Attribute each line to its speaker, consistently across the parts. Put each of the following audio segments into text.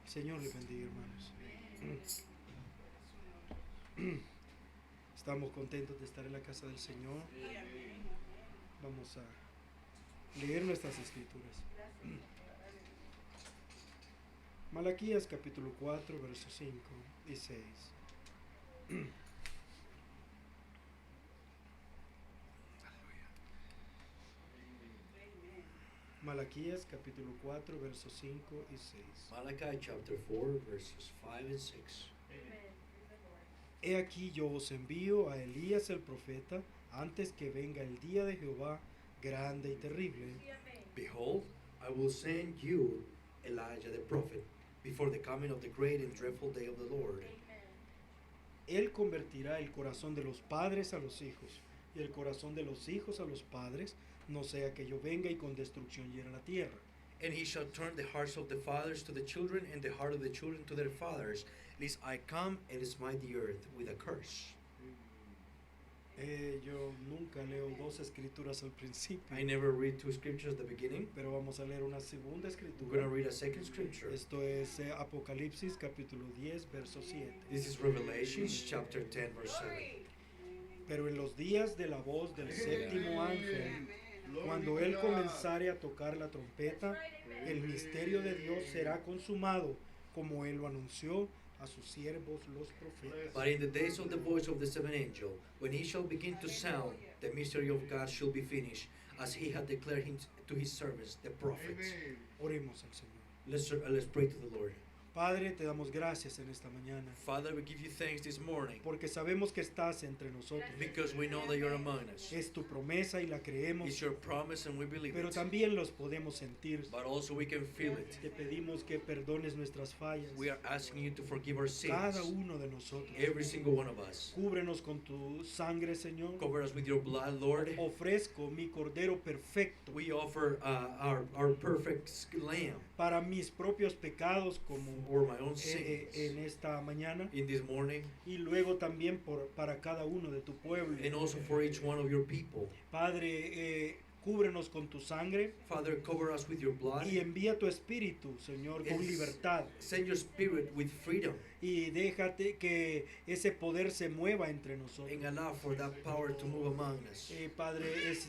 Speaker 1: Señor le bendiga, hermanos. Estamos contentos de estar en la casa del Señor. Vamos a leer nuestras escrituras. Malaquías capítulo 4, versos 5 y 6. Malaquías capítulo 4, versos 5 y 6.
Speaker 2: Malachi chapter 4, verses 5 and 6.
Speaker 1: He aquí yo os envío a Elías el profeta antes que venga el día de Jehová grande y terrible.
Speaker 2: Behold, I will send you Elijah the prophet before the coming of the great and dreadful day of the Lord.
Speaker 1: Él convertirá el corazón de los padres a los hijos y el corazón de los hijos a los padres, no sea que yo venga y con destrucción hiera la tierra.
Speaker 2: And he shall turn the hearts of the fathers to the children, and the heart of the children to their fathers, lest I come and smite the earth with a curse.
Speaker 1: Yo nunca leo dos escrituras al principio,
Speaker 2: I never read two scriptures at the beginning.
Speaker 1: pero vamos a leer una segunda
Speaker 2: We're going to
Speaker 1: escritura.
Speaker 2: read a second scripture.
Speaker 1: Esto es Apocalipsis capítulo 10, verso 7.
Speaker 2: This is Revelations chapter 10, verse 7.
Speaker 1: Pero en los días de la voz del séptimo ángel, cuando él comenzare a tocar la trompeta, el misterio de Dios será consumado, como él lo anunció a sus siervos los profetas.
Speaker 2: But in the days of the voice of the seventh angel, when he shall begin to sound, the mystery of God shall be finished, as he had declared him to his servants, the prophets.
Speaker 1: Oremos al Señor.
Speaker 2: Let's pray to the Lord.
Speaker 1: Padre, te damos gracias en esta mañana,
Speaker 2: Father, we give you thanks this morning,
Speaker 1: porque sabemos que estás entre nosotros.
Speaker 2: because we know that you're among us.
Speaker 1: Es tu promesa y la
Speaker 2: It's
Speaker 1: creemos,
Speaker 2: your promise and we believe
Speaker 1: pero
Speaker 2: it.
Speaker 1: también los podemos sentir.
Speaker 2: But also we can feel it.
Speaker 1: Te pedimos que perdones nuestras fallas,
Speaker 2: We are asking you to forgive our
Speaker 1: cada
Speaker 2: sins,
Speaker 1: uno de nosotros.
Speaker 2: every single one of us.
Speaker 1: Cúbrenos con tu sangre, Señor.
Speaker 2: Cover us with your blood, Lord.
Speaker 1: Ofrezco mi cordero perfecto
Speaker 2: We offer our perfect lamb
Speaker 1: para mis propios pecados como
Speaker 2: for my own
Speaker 1: en
Speaker 2: sins
Speaker 1: esta mañana,
Speaker 2: in this morning,
Speaker 1: y luego también para cada uno de tu pueblo.
Speaker 2: and also for each one of your people.
Speaker 1: Padre, cúbrenos con tu sangre
Speaker 2: Father, cover us with your blood.
Speaker 1: y envía tu espíritu, Señor, con
Speaker 2: Yes.
Speaker 1: libertad,
Speaker 2: Send your spirit with freedom
Speaker 1: y déjate que ese poder se mueva entre nosotros.
Speaker 2: and allow for that power to move among us.
Speaker 1: Padre, es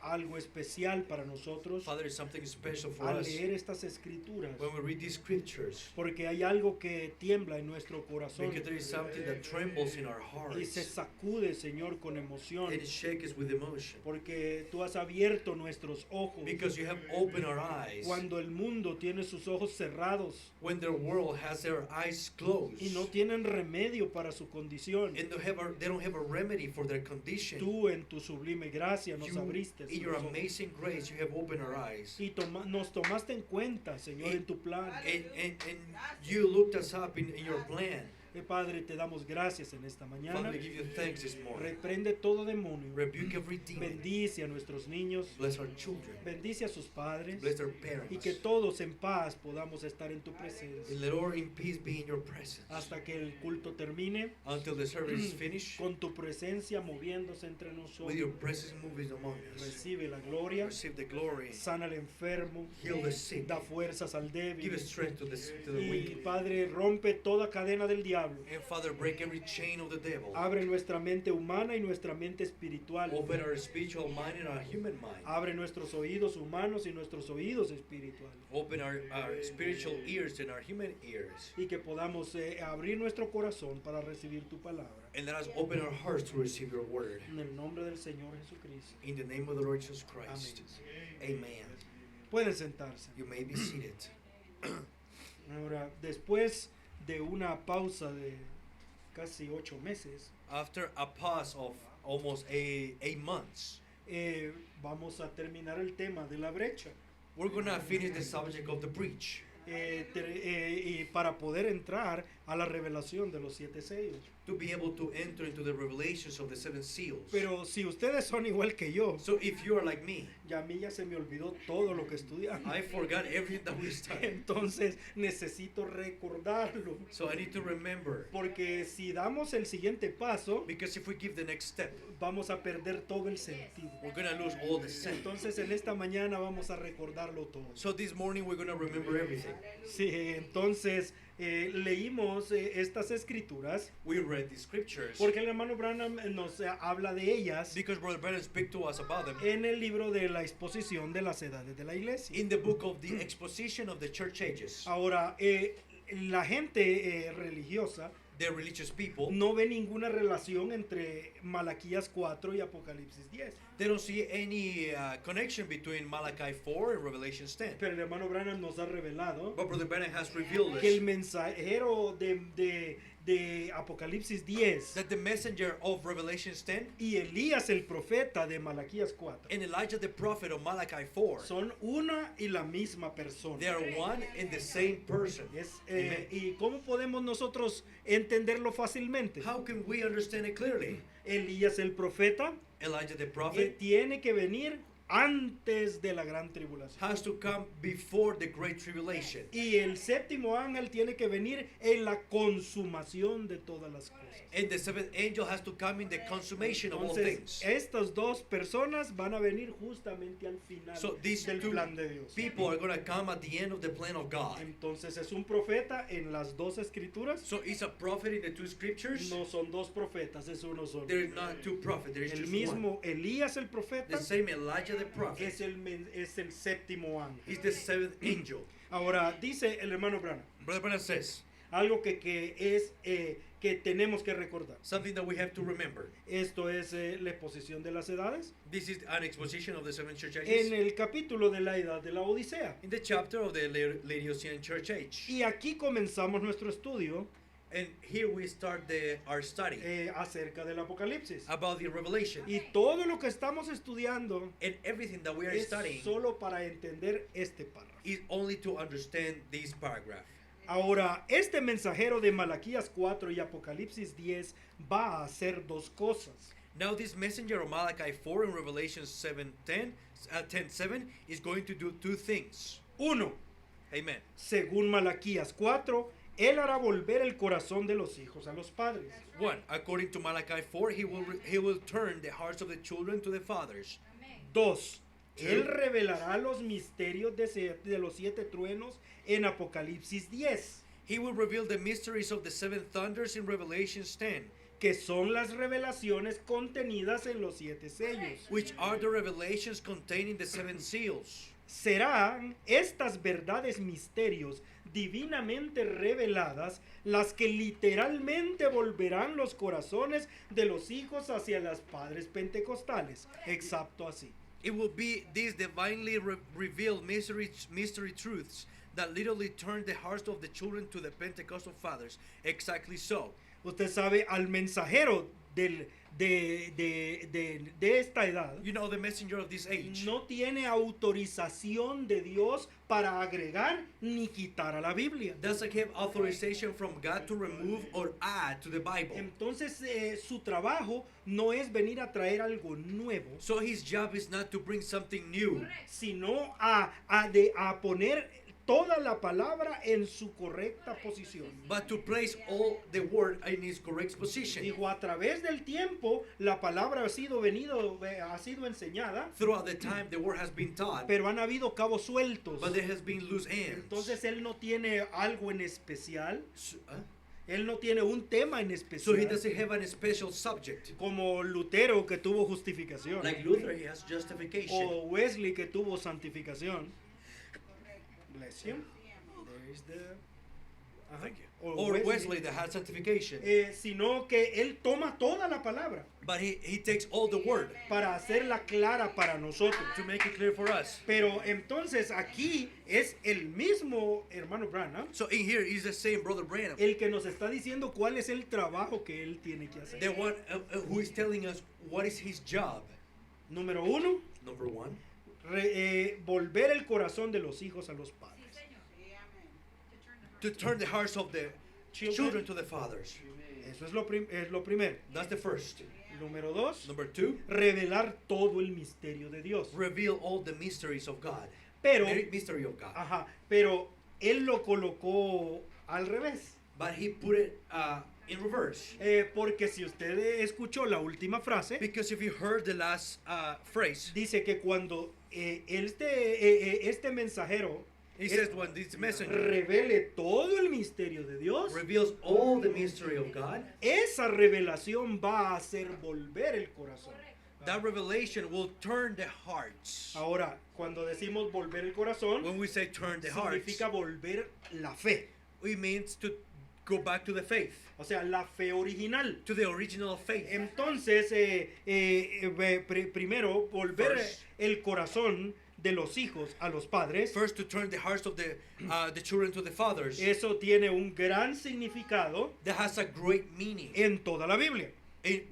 Speaker 1: algo especial para nosotros
Speaker 2: Father, it's something special for
Speaker 1: al
Speaker 2: us
Speaker 1: leer estas escrituras,
Speaker 2: when we read these scriptures,
Speaker 1: porque hay algo que tiembla en nuestro corazón
Speaker 2: because there is something that trembles in our
Speaker 1: y se
Speaker 2: hearts
Speaker 1: sacude, Señor, con emoción,
Speaker 2: and it shakes us with emotion,
Speaker 1: porque tú has abierto nuestros ojos
Speaker 2: because you have opened our eyes
Speaker 1: cuando el mundo tiene sus ojos cerrados
Speaker 2: when the world has their eyes closed
Speaker 1: y no tienen remedio para su condición.
Speaker 2: and they don't have a remedy for their condition.
Speaker 1: Tú en tu sublime gracia nos
Speaker 2: You,
Speaker 1: abriste
Speaker 2: in your
Speaker 1: los ojos
Speaker 2: amazing grace, you have opened our eyes.
Speaker 1: y nos tomaste en cuenta, Señor, en tu plan.
Speaker 2: And you looked us up in your plan.
Speaker 1: Padre, te damos gracias en esta
Speaker 2: Father,
Speaker 1: mañana.
Speaker 2: we give you thanks this morning.
Speaker 1: Reprende todo demonio.
Speaker 2: Rebuke every demon.
Speaker 1: Bendice a nuestros niños.
Speaker 2: Bless our children.
Speaker 1: Bendice a sus padres.
Speaker 2: Bless their
Speaker 1: Y que
Speaker 2: parents.
Speaker 1: todos en paz podamos estar en tu presencia.
Speaker 2: And let all in peace be in your presence.
Speaker 1: Hasta que el culto termine
Speaker 2: Until the service is finished,
Speaker 1: con tu presencia moviéndose entre
Speaker 2: with
Speaker 1: nosotros.
Speaker 2: your presence moving among us.
Speaker 1: Recibe la gloria.
Speaker 2: Receive the glory.
Speaker 1: Sana al enfermo.
Speaker 2: Heal the sick.
Speaker 1: Da fuerzas al
Speaker 2: Give
Speaker 1: débil.
Speaker 2: strength to the
Speaker 1: Y
Speaker 2: weak.
Speaker 1: Padre, rompe toda cadena del diablo.
Speaker 2: And Father, break every chain of the devil.
Speaker 1: Abre nuestra mente humana y nuestra mente espiritual.
Speaker 2: Open our spiritual mind and our human mind.
Speaker 1: Abre nuestros oídos humanos y nuestros oídos espirituales.
Speaker 2: Open our spiritual ears and our human ears.
Speaker 1: Y que podamos abrir nuestro corazón para recibir tu palabra.
Speaker 2: And let us open our hearts to receive your word.
Speaker 1: En el nombre del Señor Jesucristo.
Speaker 2: In the name of the Lord Jesus Christ. Amen.
Speaker 1: Pueden sentarse.
Speaker 2: You may be seated.
Speaker 1: Ahora, después de una pausa de casi 8 meses,
Speaker 2: After a pause of almost 8 months,
Speaker 1: vamos a terminar el tema de la brecha.
Speaker 2: we're going to finish the subject of the breach
Speaker 1: Y para poder entrar a la revelación de los 7 sellos.
Speaker 2: to be able to enter into the revelations of the seven seals.
Speaker 1: Pero si ustedes son igual que yo,
Speaker 2: So if you are like me,
Speaker 1: ya a mí ya se me olvidó todo lo que estudiamos.
Speaker 2: I forgot everything that we studied.
Speaker 1: Entonces necesito recordarlo.
Speaker 2: So I need to remember.
Speaker 1: Porque si damos el siguiente paso,
Speaker 2: Because if we give the next step,
Speaker 1: vamos a perder todo el sentido.
Speaker 2: we're going to lose all the sense.
Speaker 1: Entonces en esta mañana vamos a recordarlo todo.
Speaker 2: So this morning we're going to remember everything.
Speaker 1: Sí, entonces leímos estas escrituras
Speaker 2: We read the scriptures
Speaker 1: porque el hermano Branham nos habla de ellas
Speaker 2: because Brother Branham speak to us about them
Speaker 1: en el libro de la exposición de las edades de la iglesia.
Speaker 2: in the book of the exposition of the church ages.
Speaker 1: Ahora, la gente religiosa
Speaker 2: The religious people,
Speaker 1: no ve ninguna relación entre Malaquías 4 y Apocalipsis 10.
Speaker 2: they don't see any connection between Malachi 4 and Revelation 10.
Speaker 1: Pero el hermano Branham nos ha revelado
Speaker 2: But Brother Branham has revealed
Speaker 1: que el
Speaker 2: us
Speaker 1: mensajero de Apocalipsis 10
Speaker 2: that the messenger of Revelation 10
Speaker 1: y Elías el profeta de Malaquías 4
Speaker 2: and Elijah the prophet of Malachi 4,
Speaker 1: son una y la misma persona.
Speaker 2: they are one and the same person. Amen.
Speaker 1: ¿Y cómo podemos nosotros entenderlo fácilmente?
Speaker 2: How can we understand it clearly?
Speaker 1: Elías el profeta
Speaker 2: Elijah the prophet
Speaker 1: tiene que venir antes de la gran tribulación.
Speaker 2: has to come before the great tribulation.
Speaker 1: Y el séptimo ángel tiene que venir en la consumación de todas las cosas.
Speaker 2: And the seventh angel has to come in the consummation of all
Speaker 1: Entonces,
Speaker 2: things.
Speaker 1: estas dos personas van a venir justamente al final
Speaker 2: So these
Speaker 1: del
Speaker 2: two
Speaker 1: plan de Dios.
Speaker 2: people are going to come at the end of the plan of God.
Speaker 1: Entonces es un profeta en las dos escrituras.
Speaker 2: So is a prophet in the two scriptures?
Speaker 1: No son dos profetas, es uno solo.
Speaker 2: There is not two prophets, there is
Speaker 1: El
Speaker 2: just one.
Speaker 1: mismo Elías el profeta
Speaker 2: The same Elijah the prophet
Speaker 1: es el séptimo ángel.
Speaker 2: is the seventh angel.
Speaker 1: Ahora dice el hermano Branham
Speaker 2: Brother Branham says
Speaker 1: algo que es que tenemos que recordar.
Speaker 2: something that we have to remember.
Speaker 1: Esto es la exposición de las edades
Speaker 2: This is an exposition of the seven church
Speaker 1: en
Speaker 2: ages
Speaker 1: el capítulo de la edad de la Odisea.
Speaker 2: in the chapter of the Laodicean church age.
Speaker 1: Y aquí comenzamos nuestro estudio
Speaker 2: And here we start our study
Speaker 1: acerca del Apocalipsis.
Speaker 2: about the revelation.
Speaker 1: Y todo lo que estamos estudiando
Speaker 2: And everything that we are
Speaker 1: es
Speaker 2: studying
Speaker 1: solo para entender este párrafo.
Speaker 2: is only to understand this paragraph.
Speaker 1: Ahora, este mensajero de Malaquías 4 y Apocalipsis 10 va a hacer dos cosas.
Speaker 2: Now this messenger of Malachi 4 and Revelation 10:7 is going to do two things.
Speaker 1: Uno,
Speaker 2: Amen.
Speaker 1: según Malaquías 4, él hará volver el corazón de los hijos a los padres.
Speaker 2: One, according to Malachi 4, he will turn the hearts of the children to the fathers.
Speaker 1: Dos, él revelará los misterios de los 7 truenos en Apocalipsis 10,
Speaker 2: He will reveal the mysteries of the seven thunders in Revelation 10,
Speaker 1: que son las revelaciones contenidas en los 7 sellos.
Speaker 2: which are the revelations containing the seven seals.
Speaker 1: Serán estas verdades misterios divinamente reveladas las que literalmente volverán los corazones de los hijos hacia los padres pentecostales. Exacto así.
Speaker 2: It will be these divinely revealed mystery truths that literally turn the hearts of the children to the Pentecostal fathers. Exactly so.
Speaker 1: Usted sabe, al mensajero de esta edad
Speaker 2: You know, the messenger of this age
Speaker 1: no tiene autorización de Dios para agregar ni quitar a la Biblia.
Speaker 2: doesn't have authorization from God to remove or add to the Bible.
Speaker 1: Entonces su trabajo no es venir a traer algo nuevo,
Speaker 2: So his job is not to bring something new,
Speaker 1: sino a poner toda la palabra en su correcta posición.
Speaker 2: but to place all the word in its correct position.
Speaker 1: Digo, a través del tiempo la palabra ha sido enseñada,
Speaker 2: Throughout the time, the word has been taught,
Speaker 1: pero han habido cabos sueltos.
Speaker 2: but there has been loose ends.
Speaker 1: Entonces él no tiene algo en especial,
Speaker 2: So
Speaker 1: él no tiene un tema en
Speaker 2: he
Speaker 1: especial,
Speaker 2: doesn't have a special subject.
Speaker 1: como Lutero que tuvo justificación,
Speaker 2: Like Luther, he has justification.
Speaker 1: o Wesley que tuvo santificación. Bless you. There is the- Ajá.
Speaker 2: Thank you.
Speaker 1: O
Speaker 2: Or Wesley that had sanctification.
Speaker 1: Sino que él toma toda la palabra
Speaker 2: But he takes all the word
Speaker 1: para hacerla clara para nosotros.
Speaker 2: to make it clear for us.
Speaker 1: Pero entonces aquí es el mismo hermano Branham
Speaker 2: So in here is the same Brother Branham,
Speaker 1: el que nos está diciendo cuál es el trabajo que él tiene que hacer.
Speaker 2: the one who is telling us what is his job.
Speaker 1: Número 1,
Speaker 2: Number one,
Speaker 1: volver el corazón de los hijos a los padres.
Speaker 2: to turn the hearts of the children to the fathers.
Speaker 1: Eso es lo primero.
Speaker 2: That's the first.
Speaker 1: Número 2,
Speaker 2: Number 2,
Speaker 1: revelar todo el misterio de Dios.
Speaker 2: reveal all the mysteries of God.
Speaker 1: Pero,
Speaker 2: Mystery of God.
Speaker 1: pero él lo colocó al revés.
Speaker 2: But he put it in reverse.
Speaker 1: Porque si usted escuchó la última frase,
Speaker 2: Because if you heard the last phrase,
Speaker 1: dice que cuando este mensajero
Speaker 2: he says when this messenger
Speaker 1: revele todo el misterio de Dios,
Speaker 2: reveals all the mystery of God,
Speaker 1: esa revelación va a hacer volver el corazón.
Speaker 2: that revelation will turn the hearts.
Speaker 1: Ahora, cuando decimos volver el corazón,
Speaker 2: When we say turn the hearts,
Speaker 1: significa volver la fe.
Speaker 2: it means to go back to the faith,
Speaker 1: O sea, la fe original.
Speaker 2: to the original faith.
Speaker 1: Entonces, primero, volver
Speaker 2: First.
Speaker 1: el corazón de los hijos a los padres.
Speaker 2: First, to turn the hearts of the children to the fathers.
Speaker 1: Eso tiene un gran significado
Speaker 2: That has a great meaning
Speaker 1: en toda la Biblia.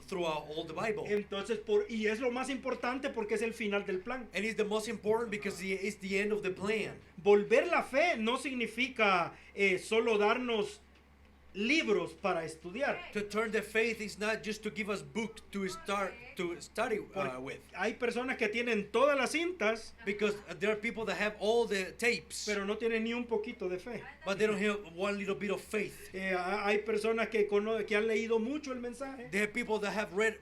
Speaker 2: throughout all the Bible.
Speaker 1: Entonces, y es lo más importante porque es el final del plan.
Speaker 2: And it's the most important because it's the end of the plan.
Speaker 1: Volver la fe no significa solo darnos libros para estudiar.
Speaker 2: To turn the faith is not just to give us books to study with.
Speaker 1: Hay personas que tienen todas las cintas,
Speaker 2: Because there are people that have all the tapes,
Speaker 1: pero no tienen ni un poquito de fe.
Speaker 2: but they don't have one little bit of faith.
Speaker 1: Hay personas que han leído mucho el mensaje,
Speaker 2: There are people that have read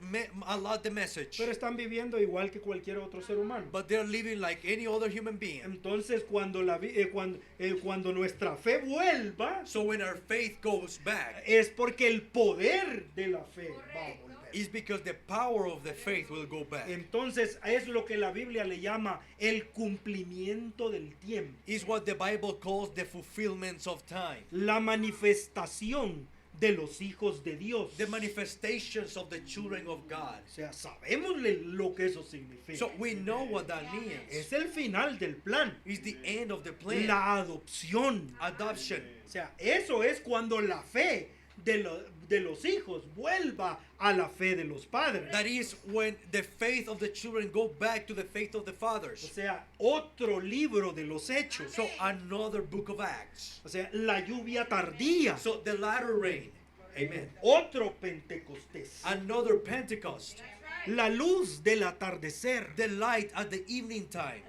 Speaker 2: a lot the message,
Speaker 1: pero están viviendo igual que cualquier otro ser humano.
Speaker 2: but they're living like any other human being.
Speaker 1: Entonces, cuando nuestra fe vuelva,
Speaker 2: So when our faith goes back,
Speaker 1: es porque el poder de la fe va a volver.
Speaker 2: it's because the power of the faith will go back.
Speaker 1: Entonces, es lo que la Biblia le llama el cumplimiento del tiempo.
Speaker 2: Is what the Bible calls the fulfillments of time.
Speaker 1: La manifestación de los hijos de Dios.
Speaker 2: The manifestations of the children of God.
Speaker 1: O sea, sabemos lo que eso significa.
Speaker 2: So we know what that means.
Speaker 1: Es el final del plan.
Speaker 2: It's the end of the plan.
Speaker 1: La adopción.
Speaker 2: Adoption.
Speaker 1: O sea, eso es cuando la fe de los hijos vuelva a la fe de los padres.
Speaker 2: That is when the faith of the children go back to the faith of the
Speaker 1: O
Speaker 2: fathers.
Speaker 1: sea, otro libro de los hechos.
Speaker 2: So another book of Acts.
Speaker 1: O sea, la lluvia tardía.
Speaker 2: So the latter rain. Amen.
Speaker 1: Otro Pentecostés.
Speaker 2: Another Pentecost.
Speaker 1: La luz del atardecer.
Speaker 2: The light at the evening time.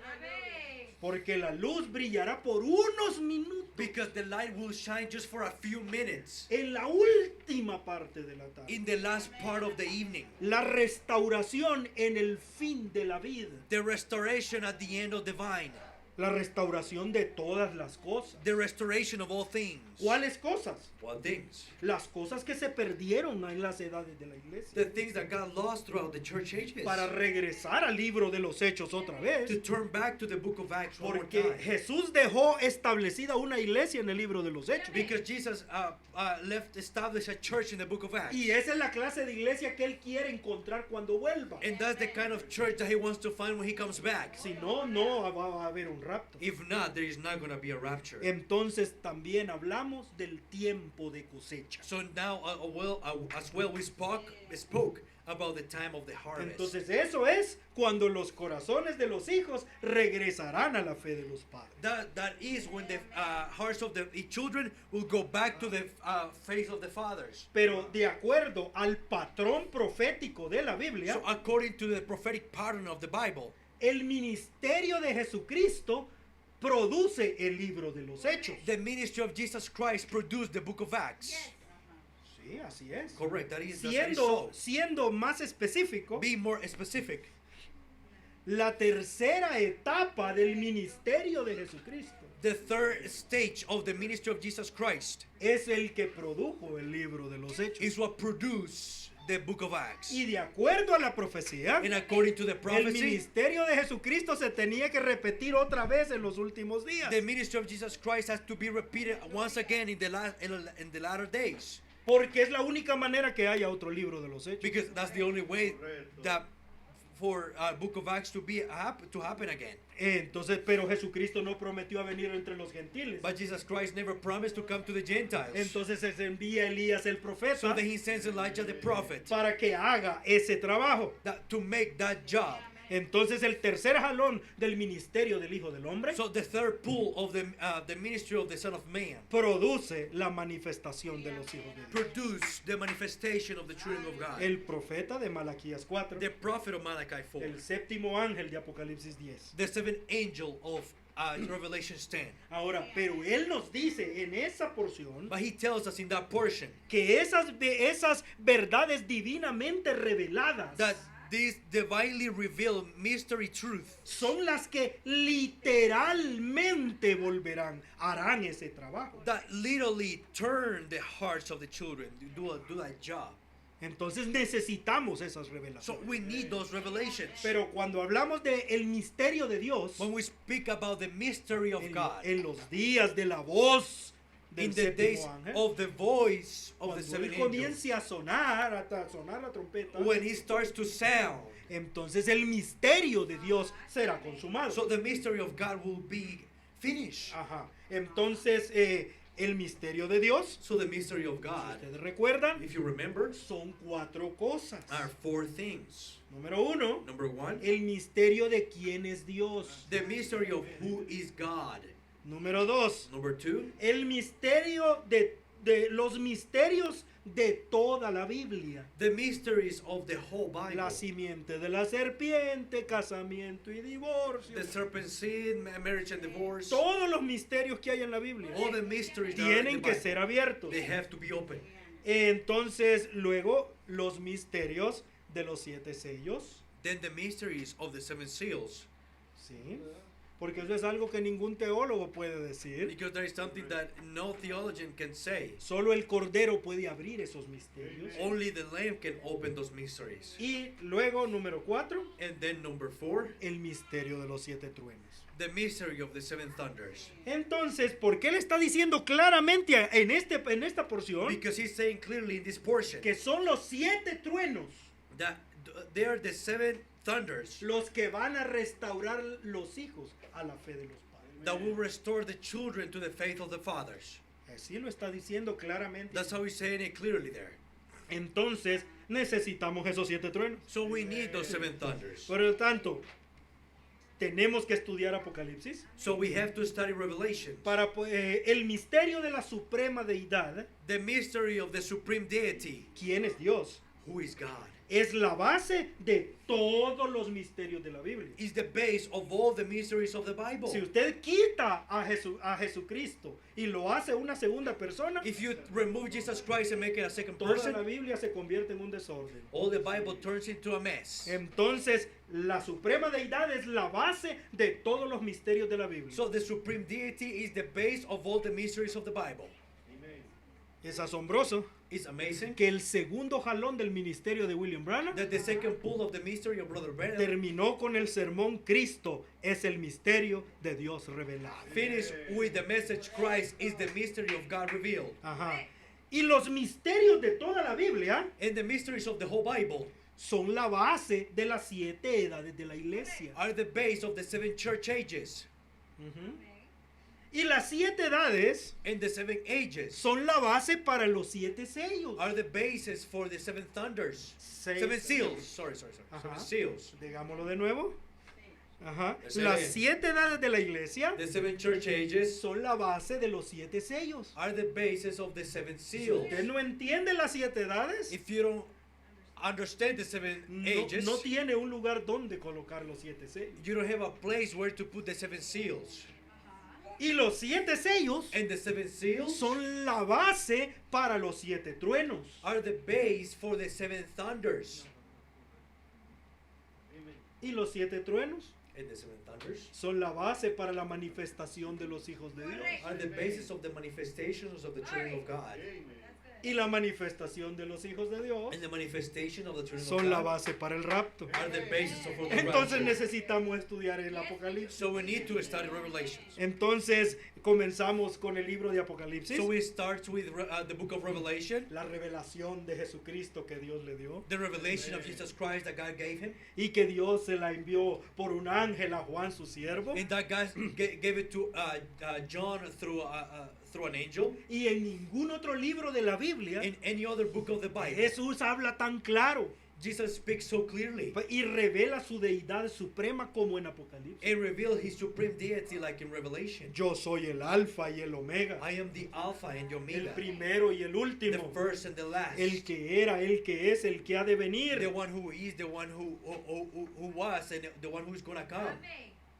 Speaker 1: Porque la luz brillará por unos minutos
Speaker 2: Because the light will shine just for a few minutes
Speaker 1: en la última parte de la tarde.
Speaker 2: in the last part of the evening.
Speaker 1: La restauración en el fin de la vida.
Speaker 2: The restoration at the end of the vine.
Speaker 1: La restauración de todas las cosas.
Speaker 2: The restoration of all things.
Speaker 1: ¿Cuáles cosas?
Speaker 2: What things?
Speaker 1: Las cosas que se perdieron en las edades de la iglesia.
Speaker 2: The things that got lost throughout the church ages.
Speaker 1: Para regresar al libro de los Hechos otra vez.
Speaker 2: To turn back to the book of Acts one more
Speaker 1: Porque
Speaker 2: time.
Speaker 1: Jesús dejó establecida una iglesia en el libro de los Hechos.
Speaker 2: Because Jesus left established a church in the book of Acts.
Speaker 1: Y esa es la clase de iglesia que él quiere encontrar cuando vuelva.
Speaker 2: And that's the kind of church that he wants to find when he comes back.
Speaker 1: Si no, no va a haber un rapto.
Speaker 2: If not, there is not going to be a rapture.
Speaker 1: Entonces también hablamos del tiempo de cosecha.
Speaker 2: So now, as well, we spoke about the time of the harvest.
Speaker 1: Entonces eso es cuando los corazones de los hijos regresarán a la fe de los padres.
Speaker 2: That is when the hearts of the children will go back to the faith of the fathers.
Speaker 1: Pero de acuerdo al patrón profético de la Biblia,
Speaker 2: So according to the prophetic pattern of the Bible,
Speaker 1: el ministerio de Jesucristo produce el libro de los Hechos.
Speaker 2: the ministry of Jesus Christ produced the book of Acts.
Speaker 1: Sí, así es.
Speaker 2: Correct. That is so.
Speaker 1: Siendo más específico,
Speaker 2: Be more specific.
Speaker 1: la tercera etapa del ministerio de Jesucristo
Speaker 2: The third stage of the ministry of Jesus Christ
Speaker 1: es el que produjo el libro de los Hechos.
Speaker 2: is what produced the book of Acts.
Speaker 1: Y de acuerdo a la profecía,
Speaker 2: And according to the
Speaker 1: el
Speaker 2: prophecy,
Speaker 1: ministerio de Jesucristo se tenía que repetir otra vez en los últimos días.
Speaker 2: the ministry of Jesus Christ has to be repeated once again in the latter days.
Speaker 1: Porque es la única manera que haya otro libro de los Hechos.
Speaker 2: Because that's the only way that for book of Acts to happen again.
Speaker 1: Entonces, pero Jesucristo no prometió a venir entre los gentiles.
Speaker 2: But Jesus Christ never promised to come to the Gentiles.
Speaker 1: Entonces se envía a Elías el profeta
Speaker 2: So then he sends Elijah the prophet
Speaker 1: para que haga ese trabajo.
Speaker 2: to make that job.
Speaker 1: Entonces el tercer jalón del ministerio del Hijo del Hombre
Speaker 2: So the third pull of the ministry of the Son of Man
Speaker 1: produce la manifestación de los hijos de Dios.
Speaker 2: produce the manifestation of the children of God.
Speaker 1: El profeta de Malaquías 4,
Speaker 2: The prophet of Malachi 4.
Speaker 1: el séptimo ángel de Apocalipsis 10.
Speaker 2: The seventh angel of Revelation 10.
Speaker 1: Ahora, pero él nos dice en esa porción
Speaker 2: But he tells us in that portion
Speaker 1: que esas verdades divinamente reveladas
Speaker 2: that these divinely revealed mystery truth
Speaker 1: son las que literalmente harán ese trabajo.
Speaker 2: that literally turn the hearts of the children to do that job.
Speaker 1: Entonces necesitamos esas
Speaker 2: So
Speaker 1: revelaciones.
Speaker 2: we need those revelations.
Speaker 1: Pero cuando hablamos de el misterio de Dios,
Speaker 2: When we speak about the mystery of God
Speaker 1: en los días de la voz
Speaker 2: in
Speaker 1: del
Speaker 2: the days
Speaker 1: séptimo ángel,
Speaker 2: of the voice of the
Speaker 1: cuando
Speaker 2: seven
Speaker 1: él
Speaker 2: angels,
Speaker 1: comience a sonar la trompeta,
Speaker 2: when he starts to sound,
Speaker 1: entonces el misterio de Dios será consumado.
Speaker 2: so the mystery of God will be finished.
Speaker 1: Ajá. Entonces el misterio de Dios,
Speaker 2: So the mystery of
Speaker 1: si
Speaker 2: God,
Speaker 1: ustedes recuerdan,
Speaker 2: if you remember,
Speaker 1: son 4 cosas.
Speaker 2: are 4 things.
Speaker 1: Número 1,
Speaker 2: Number 1,
Speaker 1: el misterio de quién es Dios.
Speaker 2: the mystery of who is God.
Speaker 1: Número 2,
Speaker 2: Number 2,
Speaker 1: el misterio de los misterios de toda la Biblia.
Speaker 2: the mysteries of the whole Bible.
Speaker 1: La simiente de la serpiente, casamiento y divorcio.
Speaker 2: The serpent seed, marriage and divorce.
Speaker 1: Todos los misterios que hay en la Biblia
Speaker 2: All the mysteries that are in the
Speaker 1: tienen que
Speaker 2: Bible,
Speaker 1: ser abiertos.
Speaker 2: they have to be open.
Speaker 1: Entonces, luego, los misterios de los 7 sellos.
Speaker 2: Then the mysteries of the 7 seals,
Speaker 1: Sí. Porque eso es algo que ningún teólogo puede decir.
Speaker 2: because there is something that no theologian can say.
Speaker 1: Solo el Cordero puede abrir esos misterios.
Speaker 2: Only the Lamb can open those mysteries.
Speaker 1: Y luego, número 4,
Speaker 2: And then number 4,
Speaker 1: el misterio de los 7 truenos.
Speaker 2: the mystery of the 7 thunders.
Speaker 1: Entonces, ¿por qué le está diciendo claramente en esta porción
Speaker 2: Because he's saying clearly in this portion
Speaker 1: que son los 7 truenos
Speaker 2: that they are the 7 thunders
Speaker 1: los que van a restaurar los hijos a la fe de los padres?
Speaker 2: that will restore the children to the faith of the fathers.
Speaker 1: Así lo está diciendo claramente.
Speaker 2: That's how he's saying it clearly there.
Speaker 1: Entonces, necesitamos esos 7 truenos.
Speaker 2: So we need those 7 thunders.
Speaker 1: Por lo tanto, tenemos que estudiar Apocalipsis
Speaker 2: So we have to study Revelation.
Speaker 1: para el misterio de la suprema deidad.
Speaker 2: The mystery of the supreme deity.
Speaker 1: ¿Quién es Dios?
Speaker 2: Who is God?
Speaker 1: Es la base de todos los misterios de la Biblia.
Speaker 2: Is the base of all the mysteries of the Bible.
Speaker 1: Si usted quita a Jesucristo y lo hace una segunda persona,
Speaker 2: If you remove Jesus Christ and make it a second
Speaker 1: toda la
Speaker 2: person,
Speaker 1: Biblia se convierte en un desorden.
Speaker 2: all the Bible turns into a mess.
Speaker 1: Entonces, la suprema deidad es la base de todos los misterios de la Biblia.
Speaker 2: So the supreme deity is the base of all the mysteries of the Bible.
Speaker 1: Es asombroso
Speaker 2: It's amazing
Speaker 1: que el segundo jalón del ministerio de William Branham
Speaker 2: that the second pull of the mystery of Brother Branham
Speaker 1: terminó con el sermón Cristo es el misterio de Dios revelado.
Speaker 2: finished with the message Christ is the mystery of God revealed.
Speaker 1: Ajá. Y los misterios de toda la Biblia
Speaker 2: And the mysteries of the whole Bible
Speaker 1: son la base de las 7 edades de la iglesia.
Speaker 2: are the base of the 7 church ages.
Speaker 1: Ujú. Y las 7 edades
Speaker 2: And the 7 ages
Speaker 1: son la base para los 7 sellos.
Speaker 2: are the basis for the 7 thunders.
Speaker 1: Seis-
Speaker 2: 7 seals. Sorry.
Speaker 1: Ajá.
Speaker 2: 7 seals.
Speaker 1: Digámoslo de nuevo. Ajá.
Speaker 2: Ese
Speaker 1: Las
Speaker 2: es.
Speaker 1: 7 edades de la iglesia
Speaker 2: The 7 church ages
Speaker 1: son la base de los 7 sellos.
Speaker 2: are the basis of the 7
Speaker 1: Si
Speaker 2: seals.
Speaker 1: usted no entiende las 7 edades,
Speaker 2: If you don't understand the 7 ages,
Speaker 1: no tiene un lugar donde colocar los 7 sellos.
Speaker 2: you don't have a place where to put the 7 seals.
Speaker 1: Y los 7 sellos
Speaker 2: And the 7 seals
Speaker 1: son la base para los 7 truenos.
Speaker 2: are the base for the 7 thunders.
Speaker 1: Y los 7 truenos
Speaker 2: And the 7 thunders
Speaker 1: son la base para la manifestación de los hijos de Dios.
Speaker 2: are the basis of the manifestations of the children of God.
Speaker 1: Y la manifestación de los hijos de Dios
Speaker 2: And the manifestation of the children
Speaker 1: son
Speaker 2: of
Speaker 1: la
Speaker 2: God
Speaker 1: base para el rapto.
Speaker 2: are the basis of all the
Speaker 1: Entonces
Speaker 2: rapture.
Speaker 1: necesitamos estudiar el Apocalipsis.
Speaker 2: So we need to study Revelations.
Speaker 1: Entonces comenzamos con el libro de Apocalipsis,
Speaker 2: So we start with the book of Revelation,
Speaker 1: la revelación de Jesucristo que Dios le dio
Speaker 2: the revelation of Jesus Christ that God gave him,
Speaker 1: y que Dios se la envió por un ángel a Juan su siervo.
Speaker 2: and that God gave it to John through an angel.
Speaker 1: Y en ningún otro libro de la Biblia
Speaker 2: In any other book of the Bible,
Speaker 1: Jesús habla tan claro
Speaker 2: Jesus speaks so clearly
Speaker 1: y revela su deidad suprema como en Apocalipsis.
Speaker 2: and reveals his supreme deity like in Revelation.
Speaker 1: Yo soy el alfa y el omega,
Speaker 2: I am the Alpha and the
Speaker 1: el
Speaker 2: Omega,
Speaker 1: primero y el
Speaker 2: the
Speaker 1: último,
Speaker 2: first and the last,
Speaker 1: el que era, el que es, el que ha de venir,
Speaker 2: the one who is, the one who was, and the one who is going to come,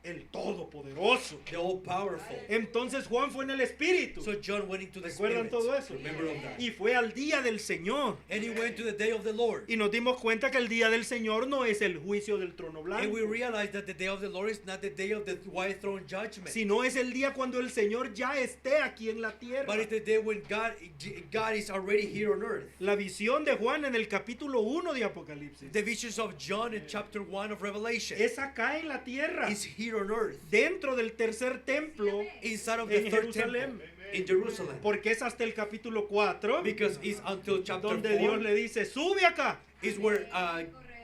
Speaker 1: el todopoderoso.
Speaker 2: the all-powerful.
Speaker 1: Entonces Juan fue en el Espíritu.
Speaker 2: So John went into the
Speaker 1: ¿Recuerdan
Speaker 2: Spirit.
Speaker 1: todo eso?
Speaker 2: Remember of that.
Speaker 1: Y fue al día del Señor.
Speaker 2: And he went to the day of the Lord.
Speaker 1: Y nos dimos cuenta que el día del Señor no es el juicio del trono
Speaker 2: And we
Speaker 1: blanco,
Speaker 2: realized that the day of the Lord is not the day of the white throne judgment,
Speaker 1: sino es el día cuando el Señor ya esté aquí en la tierra.
Speaker 2: but it's the day when God is already here on earth.
Speaker 1: La visión de Juan en el capítulo 1 de Apocalipsis
Speaker 2: The visions of John in chapter 1 of Revelation
Speaker 1: es acá en la tierra,
Speaker 2: is here on earth,
Speaker 1: dentro del tercer templo,
Speaker 2: inside of the
Speaker 1: en
Speaker 2: third
Speaker 1: Jerusalén.
Speaker 2: temple in Jerusalem,
Speaker 1: porque es hasta el capítulo 4
Speaker 2: because it's until chapter
Speaker 1: donde Dios
Speaker 2: 4
Speaker 1: le dice, sube acá.
Speaker 2: is where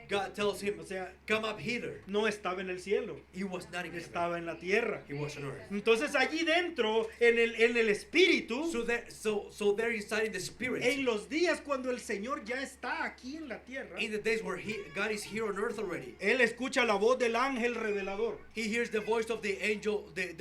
Speaker 2: God tells him,
Speaker 1: O sea,
Speaker 2: come up hither.
Speaker 1: no estaba en el cielo,
Speaker 2: He was not in heaven,
Speaker 1: estaba en la tierra.
Speaker 2: he was on earth.
Speaker 1: Entonces allí dentro, en el espíritu,
Speaker 2: So they're inside in the spirit.
Speaker 1: en los días cuando el Señor ya está aquí en la tierra,
Speaker 2: In the days where God is here on earth already,
Speaker 1: Él escucha la voz del ángel revelador,
Speaker 2: he hears the voice of the angel, the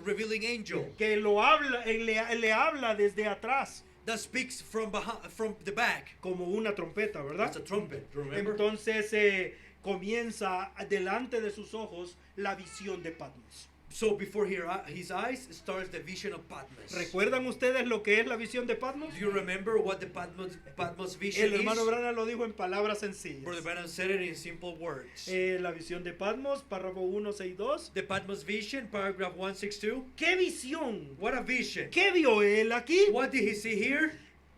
Speaker 2: revealing angel
Speaker 1: que lo habla, le habla desde atrás,
Speaker 2: that speaks from behind, from the back.
Speaker 1: como una trompeta, ¿verdad?
Speaker 2: That's a trumpet, remember?
Speaker 1: Entonces comienza delante de sus ojos la visión de Patmos.
Speaker 2: So before his eyes starts the vision of Patmos.
Speaker 1: ¿Recuerdan ustedes lo que es la visión de Patmos?
Speaker 2: Do you remember what the Patmos vision
Speaker 1: El hermano
Speaker 2: is?
Speaker 1: Branham lo dijo en palabras sencillas.
Speaker 2: Brother Branham said it in simple words.
Speaker 1: La visión de Patmos, párrafo 162.
Speaker 2: The Patmos vision, paragraph 162.
Speaker 1: ¿Qué visión?
Speaker 2: What a vision.
Speaker 1: ¿Qué vio él aquí?
Speaker 2: What did he see here?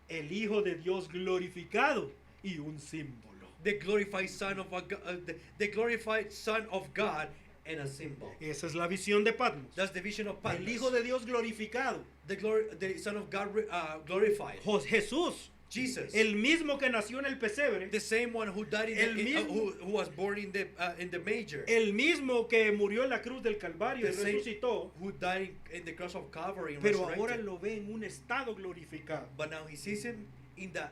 Speaker 1: El Hijo de Dios glorificado y un símbolo.
Speaker 2: The glorified Son of the glorified Son of God and a symbol.
Speaker 1: Esa es la visión de Patmos.
Speaker 2: That's the vision of Patmos.
Speaker 1: El Hijo de Dios glorificado.
Speaker 2: The Son of God glorified.
Speaker 1: Jesús,
Speaker 2: Jesus.
Speaker 1: el mismo que nació en el pesebre,
Speaker 2: The same one who died
Speaker 1: El mismo-
Speaker 2: who was born in the manger.
Speaker 1: el mismo que murió en la cruz del Calvario y
Speaker 2: The same
Speaker 1: resucitó,
Speaker 2: who died in the cross of Calvary and
Speaker 1: pero ahora
Speaker 2: resurrected.
Speaker 1: lo ve en un estado glorificado.
Speaker 2: But now he sees him in the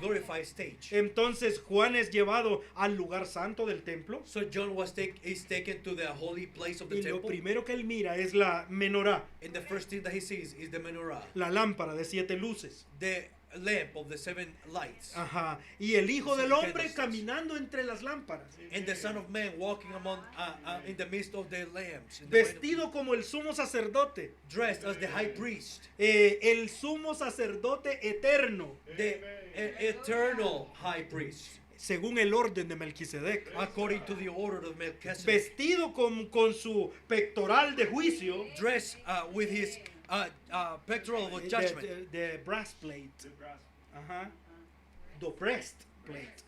Speaker 2: glorified stage.
Speaker 1: Entonces Juan es llevado al lugar santo del templo
Speaker 2: So John is taken to the holy place of the
Speaker 1: y lo
Speaker 2: temple.
Speaker 1: primero que él mira es la menorá,
Speaker 2: And the first thing that he sees is the menorah,
Speaker 1: la lámpara de 7 luces.
Speaker 2: the lamp of the 7 lights.
Speaker 1: Ajá. Y el Hijo del
Speaker 2: Seven
Speaker 1: Hombre
Speaker 2: candlesticks.
Speaker 1: caminando entre las lámparas,
Speaker 2: And the Son of Man walking among in the midst of the lamps, in the
Speaker 1: vestido como el sumo sacerdote,
Speaker 2: dressed as the high priest,
Speaker 1: el sumo sacerdote eterno,
Speaker 2: the eternal high priest,
Speaker 1: según el orden de Melquisedec,
Speaker 2: according to the order of Melchizedek,
Speaker 1: vestido con su pectoral de juicio,
Speaker 2: dressed with his pectoral of judgment,
Speaker 1: the breastplate, ajá, the breastplate,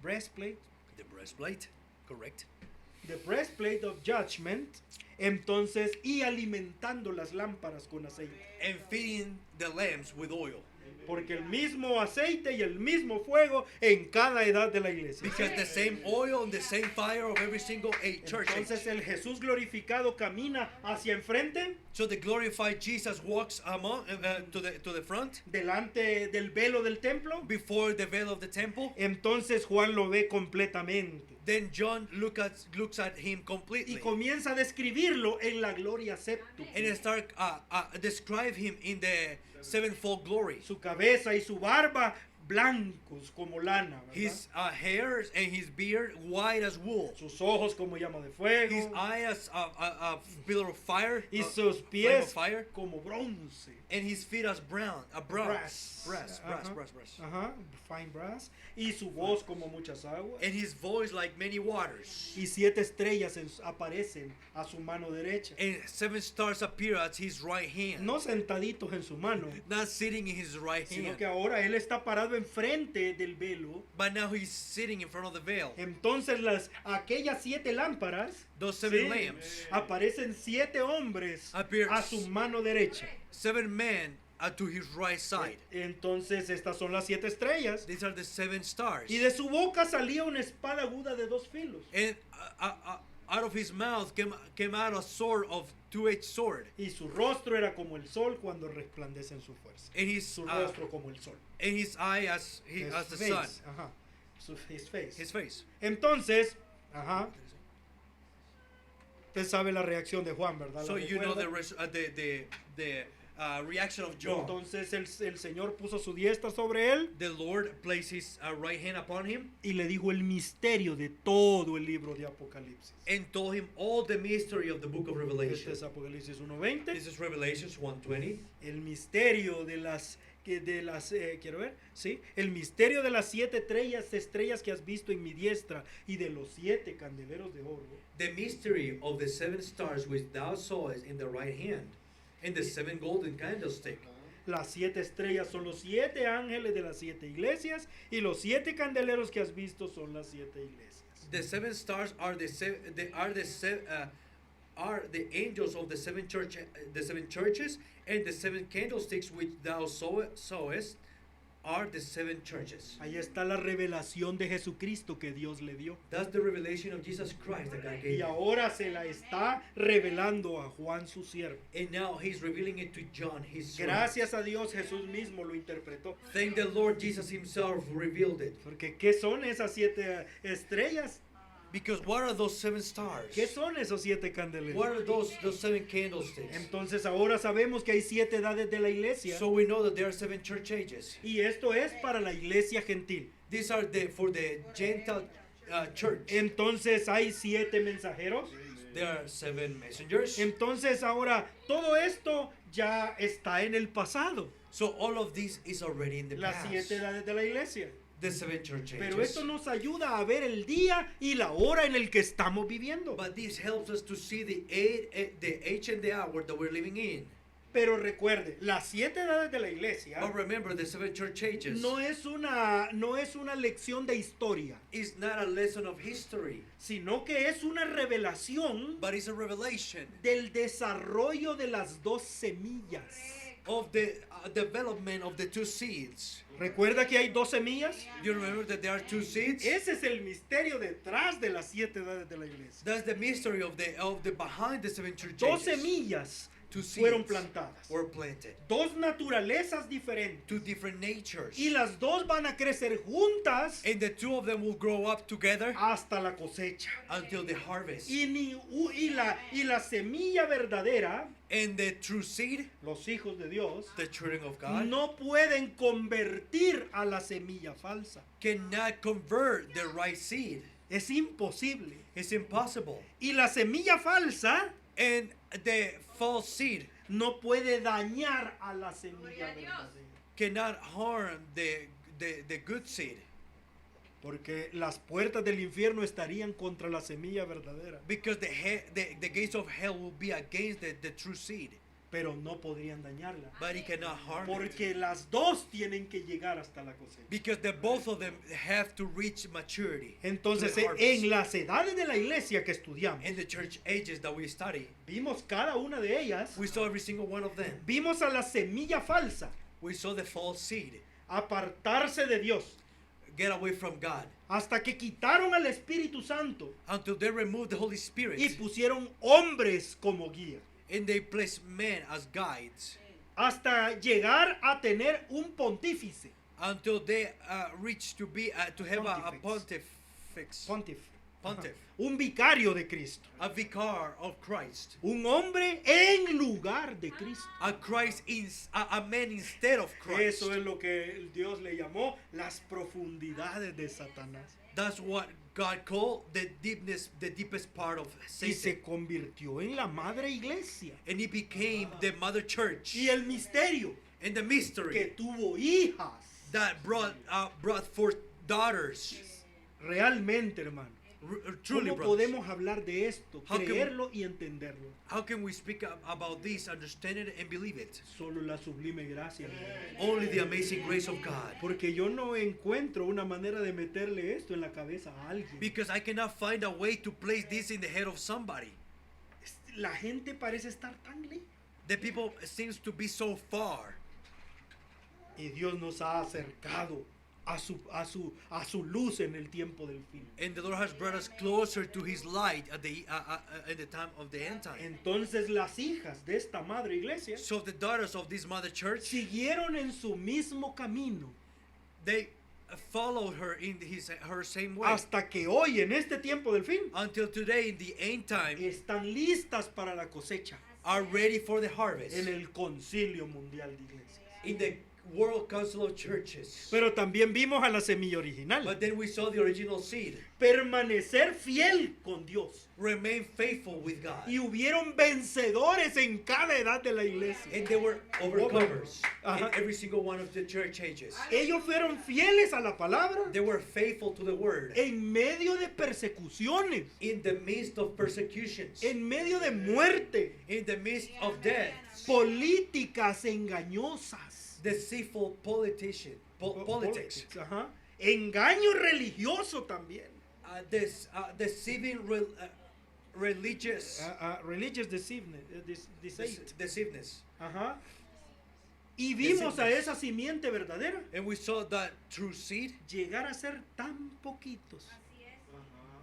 Speaker 1: breastplate,
Speaker 2: the breastplate, correct,
Speaker 1: the breastplate of judgment. Entonces, y alimentando las lámparas con aceite,
Speaker 2: and feeding the lamps with oil.
Speaker 1: porque el mismo aceite y el mismo fuego en cada edad de la iglesia.
Speaker 2: Because the same oil and the same fire of every single church age.
Speaker 1: Entonces el Jesús glorificado camina hacia enfrente,
Speaker 2: So the glorified Jesus walks among to the front
Speaker 1: delante del velo del templo.
Speaker 2: before the veil of the temple.
Speaker 1: Entonces Juan lo ve completamente
Speaker 2: Then John looks at him
Speaker 1: y
Speaker 2: completely
Speaker 1: comienza a describirlo en la gloria septum.
Speaker 2: and start describe him in the sevenfold glory.
Speaker 1: Su cabeza y su barba blancos como lana, ¿verdad?
Speaker 2: His hair and his beard white as wool.
Speaker 1: Sus ojos como llama de fuego
Speaker 2: His eyes a pillar of fire.
Speaker 1: y
Speaker 2: a
Speaker 1: sus
Speaker 2: flame of
Speaker 1: pies
Speaker 2: fire.
Speaker 1: como bronce.
Speaker 2: And his feet as bronze.
Speaker 1: Brass.
Speaker 2: Brass.
Speaker 1: Ajá, fine brass. Y su voz como muchas aguas.
Speaker 2: And his voice like many waters.
Speaker 1: Y 7 estrellas aparecen a su mano derecha.
Speaker 2: And 7 stars appear at his right hand.
Speaker 1: No sentaditos en su mano,
Speaker 2: Not sitting in his right
Speaker 1: sino
Speaker 2: hand.
Speaker 1: que ahora él está parado enfrente del velo.
Speaker 2: But now he's sitting in front of the veil.
Speaker 1: Entonces aquellas 7 lámparas,
Speaker 2: Those 7
Speaker 1: sí,
Speaker 2: lamps
Speaker 1: aparecen 7 hombres
Speaker 2: appears
Speaker 1: a su mano derecha.
Speaker 2: 7 men to his right side.
Speaker 1: Entonces estas son las 7 estrellas.
Speaker 2: These are the 7 stars.
Speaker 1: Y de su boca salía una espada aguda de 2 filos.
Speaker 2: And out of his mouth came out a sword of 2-edged sword.
Speaker 1: Y su rostro era como el sol cuando resplandece en su fuerza.
Speaker 2: And his
Speaker 1: Su rostro como el sol.
Speaker 2: and his eye as
Speaker 1: His
Speaker 2: the
Speaker 1: face,
Speaker 2: sun.
Speaker 1: ajá. his face.
Speaker 2: his face.
Speaker 1: Entonces, ajá, usted sabe la reacción de Juan, ¿verdad? ¿La
Speaker 2: So you know
Speaker 1: recuerda?
Speaker 2: the reaction of John.
Speaker 1: Entonces el Señor puso su diestra sobre él
Speaker 2: The Lord placed his right hand upon him
Speaker 1: y le dijo el misterio de todo el libro de Apocalipsis.
Speaker 2: and told him all the mystery of the book of
Speaker 1: Este
Speaker 2: Revelation.
Speaker 1: es Apocalipsis 1:20.
Speaker 2: This is Revelations 1:20.
Speaker 1: El misterio de las quiero ver, sí, el misterio de las 7 estrellas que has visto en mi diestra y de los 7 candeleros de oro.
Speaker 2: The mystery of the 7 stars which thou sawest in the right hand, and the 7 golden candlestick.
Speaker 1: Las 7 estrellas son los 7 ángeles de las 7 iglesias y los 7 candeleros que has visto son las 7 iglesias.
Speaker 2: The 7 stars are the angels of the 7 churches, and the 7 candlesticks which thou sawest are the 7 churches.
Speaker 1: Ahí está la revelación de Jesucristo que Dios le dio.
Speaker 2: That's the revelation of Jesus Christ that God gave
Speaker 1: Y
Speaker 2: him.
Speaker 1: ahora se la está revelando a Juan su siervo.
Speaker 2: And now he's revealing it to John, his servant.
Speaker 1: Gracias a Dios Jesús mismo lo interpretó.
Speaker 2: Thank the Lord Jesus himself revealed it.
Speaker 1: Porque ¿qué son esas 7 estrellas?
Speaker 2: Because what are those 7 stars?
Speaker 1: ¿Qué son esos 7 candeleros?
Speaker 2: What are those 7 candlesticks?
Speaker 1: Entonces ahora sabemos que hay 7 edades de la iglesia.
Speaker 2: So we know that there are 7 church ages.
Speaker 1: Y esto es para la iglesia gentil.
Speaker 2: These are for the Gentile church.
Speaker 1: Entonces hay 7 mensajeros.
Speaker 2: There are 7 messengers.
Speaker 1: Entonces ahora todo esto ya está en el pasado.
Speaker 2: So all of this is already in the
Speaker 1: Las
Speaker 2: past.
Speaker 1: 7 edades de la iglesia.
Speaker 2: The 7 church ages.
Speaker 1: Pero esto nos ayuda a ver el día y la hora en el que estamos viviendo.
Speaker 2: But this helps us to see the age and the hour that we're living in.
Speaker 1: Pero recuerde, las 7 edades de la iglesia
Speaker 2: But remember, the 7 church ages
Speaker 1: no es una lección de historia,
Speaker 2: is not a lesson of history,
Speaker 1: sino que es una revelación
Speaker 2: but it's a revelation
Speaker 1: del desarrollo de las 2 semillas.
Speaker 2: of the development of the 2 seeds.
Speaker 1: ¿Recuerda que hay 2 semillas?
Speaker 2: You remember that there are 2 seeds?
Speaker 1: Ese es el misterio detrás de las 7 edades de la iglesia.
Speaker 2: That's the mystery of the behind the 7 church
Speaker 1: 2
Speaker 2: ages.
Speaker 1: semillas
Speaker 2: 2
Speaker 1: fueron
Speaker 2: seeds
Speaker 1: plantadas.
Speaker 2: were planted.
Speaker 1: 2 naturalezas diferentes.
Speaker 2: 2 different natures.
Speaker 1: Y las 2 van a crecer juntas
Speaker 2: And the 2 of them will grow up together
Speaker 1: hasta la cosecha.
Speaker 2: until the harvest.
Speaker 1: Y la semilla verdadera,
Speaker 2: And the true seed,
Speaker 1: los hijos de Dios,
Speaker 2: the children of God,
Speaker 1: no pueden convertir a la semilla falsa.
Speaker 2: cannot convert the right seed.
Speaker 1: Es imposible.
Speaker 2: It's impossible.
Speaker 1: Y la semilla falsa
Speaker 2: And the false seed
Speaker 1: no puede dañar a la semilla verdadera.
Speaker 2: cannot harm the good seed.
Speaker 1: Porque las puertas del infierno estarían contra la semilla verdadera.
Speaker 2: Because the gates of hell will be against the true seed.
Speaker 1: Pero no podrían dañarla.
Speaker 2: But it cannot harm it.
Speaker 1: Porque las 2 tienen que llegar hasta la cosecha.
Speaker 2: Because both of them have to reach maturity.
Speaker 1: Entonces,
Speaker 2: to the harvest.
Speaker 1: en las edades de la iglesia que estudiamos,
Speaker 2: In the church ages that we study,
Speaker 1: vimos cada una de ellas.
Speaker 2: we saw every single one of them.
Speaker 1: Vimos a la semilla falsa
Speaker 2: We saw the false seed
Speaker 1: apartarse de Dios
Speaker 2: get away from God
Speaker 1: hasta que quitaron al Espíritu Santo
Speaker 2: until they removed the Holy Spirit
Speaker 1: y pusieron hombres como guía.
Speaker 2: and they placed men as guides
Speaker 1: Hasta llegar a tener un pontífice.
Speaker 2: until they reached to be to have a
Speaker 1: Pontifex.
Speaker 2: pontifex,
Speaker 1: Ajá. Un vicario de Cristo.
Speaker 2: a vicar of Christ,
Speaker 1: Un hombre en lugar de Cristo.
Speaker 2: a Christ a man instead of Christ.
Speaker 1: Eso es lo que Dios le llamó las profundidades de Satanás.
Speaker 2: That's what God called the deepest part of
Speaker 1: Y
Speaker 2: Satan.
Speaker 1: se convirtió en la madre iglesia.
Speaker 2: And he became the mother church.
Speaker 1: Y el misterio
Speaker 2: And the
Speaker 1: que
Speaker 2: mystery
Speaker 1: tuvo hijas.
Speaker 2: that brought forth daughters.
Speaker 1: Realmente, hermano.
Speaker 2: Truly,
Speaker 1: ¿Cómo
Speaker 2: brothers.
Speaker 1: podemos hablar de esto?
Speaker 2: How can we-
Speaker 1: Creerlo y entenderlo.
Speaker 2: How can we speak about this, understand it, and believe it?
Speaker 1: Solo la sublime gracia. hermano.
Speaker 2: Only the amazing grace of God.
Speaker 1: Porque yo no encuentro una manera de meterle esto en la cabeza a alguien.
Speaker 2: Because I cannot find a way to place this in the head of somebody.
Speaker 1: La gente parece estar tan lejos.
Speaker 2: The people seems to be so far.
Speaker 1: Y Dios nos ha acercado a su luz en el tiempo del fin.
Speaker 2: And the Lord has brought us closer to His light at the time of the end time.
Speaker 1: Entonces las hijas de esta madre iglesia
Speaker 2: So the daughters of this mother church,
Speaker 1: siguieron en su mismo camino.
Speaker 2: they followed her in her same way.
Speaker 1: hasta que hoy, en este tiempo del fin,
Speaker 2: Until today, in the end time,
Speaker 1: están listas para la cosecha
Speaker 2: are ready for the harvest.
Speaker 1: en el Concilio Mundial de Iglesias.
Speaker 2: In the World Council of Churches.
Speaker 1: Pero también vimos a la semilla original.
Speaker 2: But then we saw the original seed.
Speaker 1: Permanecer fiel con Dios.
Speaker 2: Remain faithful with God.
Speaker 1: Y hubieron vencedores en cada edad de la iglesia.
Speaker 2: And they were overcomers in
Speaker 1: Ajá.
Speaker 2: every single one of the church ages.
Speaker 1: Ellos fueron fieles a la palabra
Speaker 2: They were faithful to the word.
Speaker 1: en medio de persecuciones,
Speaker 2: In the midst of persecutions.
Speaker 1: en medio de muerte,
Speaker 2: In the midst of death.
Speaker 1: políticas engañosas,
Speaker 2: Deceitful politician. Politics.
Speaker 1: Ajá. Engaño religioso también.
Speaker 2: Deceiving religious.
Speaker 1: Religious deceit.
Speaker 2: Deceiveness.
Speaker 1: Ajá. Y vimos a esa simiente verdadera
Speaker 2: And we saw that true seed
Speaker 1: llegar a ser tan poquitos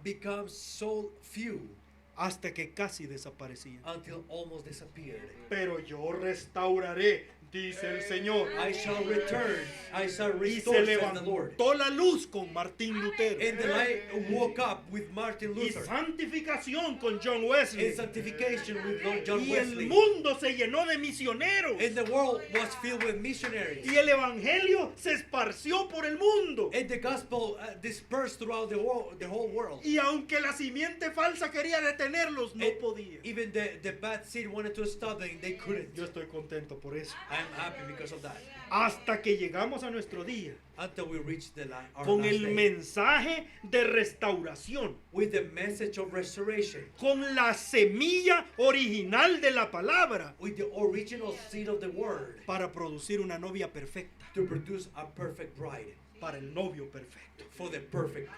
Speaker 2: become so few
Speaker 1: hasta que casi desaparecían.
Speaker 2: until almost disappeared.
Speaker 1: Pero yo restauraré, dice el Señor.
Speaker 2: I shall return. I shall
Speaker 1: Y
Speaker 2: restore,
Speaker 1: se
Speaker 2: says the Lord.
Speaker 1: levantó la luz con Martín Lutero.
Speaker 2: And the light woke up with Martin
Speaker 1: Y
Speaker 2: Luther.
Speaker 1: santificación con John Wesley.
Speaker 2: And sanctification with Lord John
Speaker 1: Y el
Speaker 2: Wesley.
Speaker 1: mundo se llenó de misioneros.
Speaker 2: And the world was filled with missionaries.
Speaker 1: Y el evangelio se esparció por el mundo.
Speaker 2: And the gospel dispersed throughout the world, the whole world.
Speaker 1: Y aunque la simiente falsa quería detenerlos, no
Speaker 2: And
Speaker 1: podía.
Speaker 2: even the bad seed wanted to stop them, they couldn't.
Speaker 1: Yo estoy contento por eso.
Speaker 2: I'm happy because of that.
Speaker 1: Hasta que llegamos a nuestro día
Speaker 2: Until we reach our
Speaker 1: con
Speaker 2: last
Speaker 1: el
Speaker 2: day.
Speaker 1: mensaje de restauración,
Speaker 2: With the message of restoration.
Speaker 1: con la semilla original de la palabra
Speaker 2: With the original seed of the word.
Speaker 1: para producir una novia perfecta,
Speaker 2: To produce a perfect bride.
Speaker 1: para el novio perfecto.
Speaker 2: For the perfect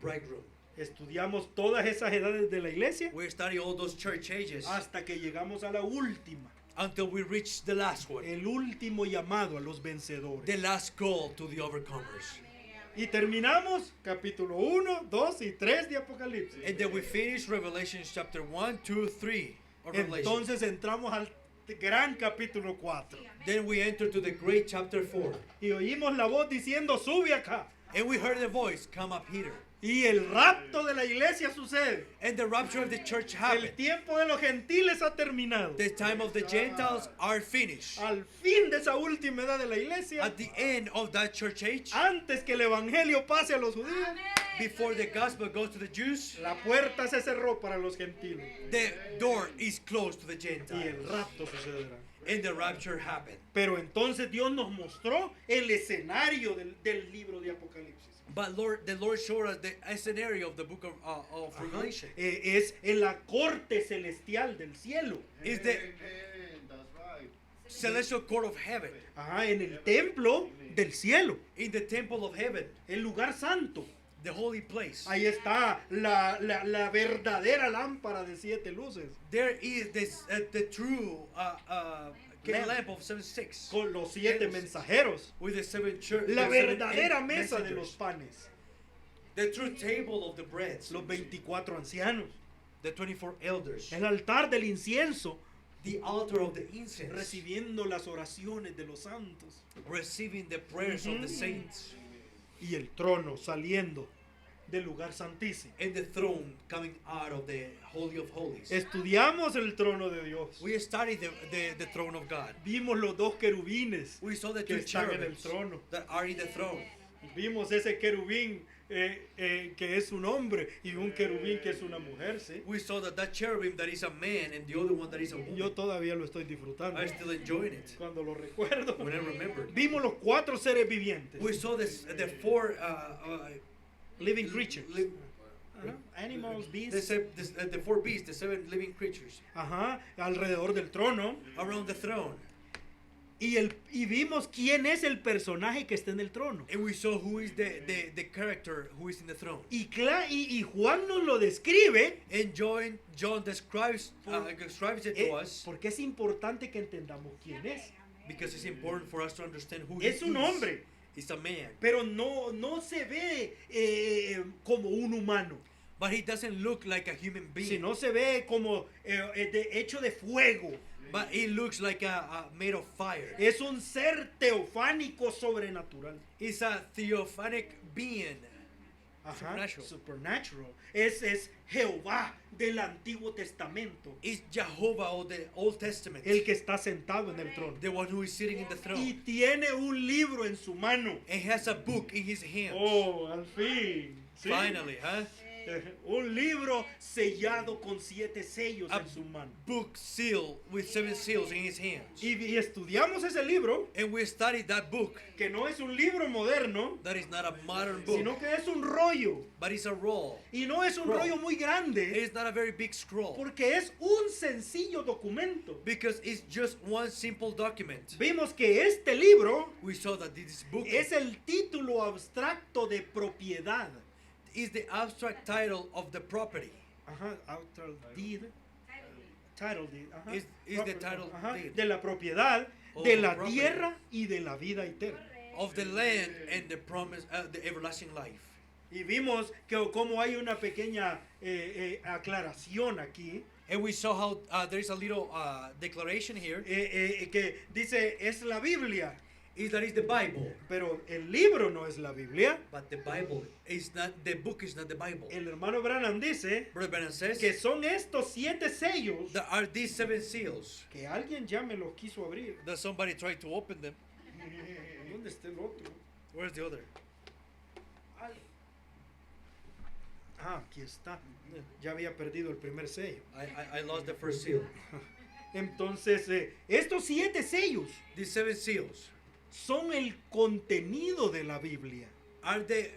Speaker 2: bridegroom.
Speaker 1: Estudiamos todas esas edades de la iglesia
Speaker 2: We study all those church ages.
Speaker 1: hasta que llegamos a la última,
Speaker 2: Until we reach the last one.
Speaker 1: el último llamado a los vencedores.
Speaker 2: The last call to the overcomers.
Speaker 1: Y terminamos capítulo 1, 2 y 3 de Apocalipsis.
Speaker 2: And then we finish Revelation chapter 1, 2, 3 of Revelation.
Speaker 1: Entonces entramos al gran capítulo 4.
Speaker 2: Then we enter to the great chapter 4.
Speaker 1: Y oímos la voz diciendo, sube acá.
Speaker 2: And we heard the voice, come up here.
Speaker 1: Y el rapto de la iglesia sucede.
Speaker 2: And the rapture of the church
Speaker 1: El
Speaker 2: happened.
Speaker 1: tiempo de los gentiles ha terminado.
Speaker 2: The time of the Gentiles are finished.
Speaker 1: Al fin de esa última edad de la iglesia,
Speaker 2: At the end of that church age,
Speaker 1: antes que el evangelio pase a los judíos,
Speaker 2: before the gospel goes to the Jews,
Speaker 1: la puerta se cerró para los gentiles.
Speaker 2: the door is closed to the
Speaker 1: Y el
Speaker 2: Gentiles.
Speaker 1: rapto sucederá.
Speaker 2: And the rapture happened.
Speaker 1: Pero entonces Dios nos mostró el escenario del libro de Apocalipsis.
Speaker 2: But the Lord showed us the scenario of the book of Revelation.
Speaker 1: Es en la corte celestial del cielo.
Speaker 2: Is the celestial court of heaven.
Speaker 1: Ajá, en el templo del cielo,
Speaker 2: In the temple of heaven,
Speaker 1: el lugar santo.
Speaker 2: the holy place.
Speaker 1: Ahí está la verdadera lámpara de 7 luces,
Speaker 2: There is this the true
Speaker 1: Lamp.
Speaker 2: lamp of 76
Speaker 1: con los 7 mensajeros.
Speaker 2: with the seven church.
Speaker 1: La verdadera mesa de los panes,
Speaker 2: The true table of the breads.
Speaker 1: los 24 ancianos,
Speaker 2: The 24 elders.
Speaker 1: el altar del incienso,
Speaker 2: The altar of the incense.
Speaker 1: recibiendo las oraciones de los santos,
Speaker 2: Receiving the prayers of the saints.
Speaker 1: y el trono saliendo del lugar santísimo.
Speaker 2: And the throne coming out of the Holy of Holies.
Speaker 1: Estudiamos el trono de Dios.
Speaker 2: We studied the throne of God.
Speaker 1: Vimos los 2 querubines
Speaker 2: We saw the
Speaker 1: que
Speaker 2: two
Speaker 1: están en el
Speaker 2: cherubims
Speaker 1: trono.
Speaker 2: that are in the throne.
Speaker 1: Vimos ese querubín que es un hombre y un querubín que es una mujer, ¿sí?
Speaker 2: We saw that cherubim that is a man and the other one that is a woman.
Speaker 1: Yo todavía lo estoy disfrutando
Speaker 2: I'm still enjoying it
Speaker 1: cuando lo recuerdo.
Speaker 2: when I remember.
Speaker 1: Vimos los 4 seres vivientes,
Speaker 2: We saw the four
Speaker 1: living creatures.
Speaker 2: li-
Speaker 1: Ajá, animals,
Speaker 2: the,
Speaker 1: beasts.
Speaker 2: the four beasts, the 7 living creatures
Speaker 1: Ajá, alrededor del trono.
Speaker 2: around the throne.
Speaker 1: Y vimos quién es el personaje que está en el trono.
Speaker 2: And we saw who is the character who is in the throne.
Speaker 1: Y Juan nos lo describe
Speaker 2: And John describes it to us
Speaker 1: porque es importante que entendamos quién es.
Speaker 2: because it's important for us to understand who
Speaker 1: Es
Speaker 2: he
Speaker 1: un
Speaker 2: is.
Speaker 1: hombre,
Speaker 2: It's a man.
Speaker 1: pero no se ve como un humano,
Speaker 2: But he doesn't look like a human being.
Speaker 1: sino se ve como hecho de fuego,
Speaker 2: but it looks like a made of fire.
Speaker 1: Es un ser teofánico sobrenatural.
Speaker 2: It's a theophanic being.
Speaker 1: Ajá,
Speaker 2: Supernatural.
Speaker 1: supernatural. Es Jehová del Antiguo Testamento,
Speaker 2: It's Jehovah of the Old Testament,
Speaker 1: el que está sentado en el trono.
Speaker 2: the one who is sitting in the
Speaker 1: Y
Speaker 2: throne,
Speaker 1: tiene un libro en su mano.
Speaker 2: and has a book in his hand.
Speaker 1: Oh, al fin. ¿Sí?
Speaker 2: Finally, huh?
Speaker 1: Un libro sellado con 7 sellos
Speaker 2: A
Speaker 1: en su mano.
Speaker 2: book sealed with 7 seals in his hands.
Speaker 1: Y estudiamos ese libro,
Speaker 2: And we studied that book.
Speaker 1: que no es un libro moderno,
Speaker 2: That is not a modern book,
Speaker 1: sino que es un rollo.
Speaker 2: but it's a roll.
Speaker 1: Y no es un
Speaker 2: Scroll.
Speaker 1: rollo muy
Speaker 2: It
Speaker 1: grande,
Speaker 2: is not a very big scroll,
Speaker 1: porque es un sencillo documento.
Speaker 2: because it's just one simple document.
Speaker 1: Vimos que este libro
Speaker 2: We saw that this book
Speaker 1: es el título abstracto de propiedad.
Speaker 2: is the abstract title of the property.
Speaker 1: Ajá, title deed. Title deed. Ajá.
Speaker 2: Is the
Speaker 1: Property,
Speaker 2: title
Speaker 1: ajá,
Speaker 2: deed.
Speaker 1: de la propiedad,
Speaker 2: Of
Speaker 1: de
Speaker 2: the
Speaker 1: la
Speaker 2: property.
Speaker 1: tierra y de la vida eterna.
Speaker 2: Of the land and the promise, the everlasting life.
Speaker 1: Y vimos que como hay una pequeña aclaración aquí,
Speaker 2: And we saw how there is a little declaration here.
Speaker 1: que dice es la Biblia,
Speaker 2: Is that is the Bible,
Speaker 1: pero el libro no es la Biblia.
Speaker 2: but the Bible is not. The book is not the Bible.
Speaker 1: El hermano Branham dice
Speaker 2: Brother Branham says
Speaker 1: que son estos 7 sellos
Speaker 2: there are these 7 seals
Speaker 1: que alguien ya me los quiso abrir.
Speaker 2: that somebody tried to open them.
Speaker 1: ¿Dónde está el otro?
Speaker 2: Where's the other?
Speaker 1: Ah, aquí está. Ya había perdido el primer sello.
Speaker 2: I lost the first seal.
Speaker 1: Entonces, estos 7 sellos
Speaker 2: These 7 seals
Speaker 1: son el contenido de la Biblia.
Speaker 2: are the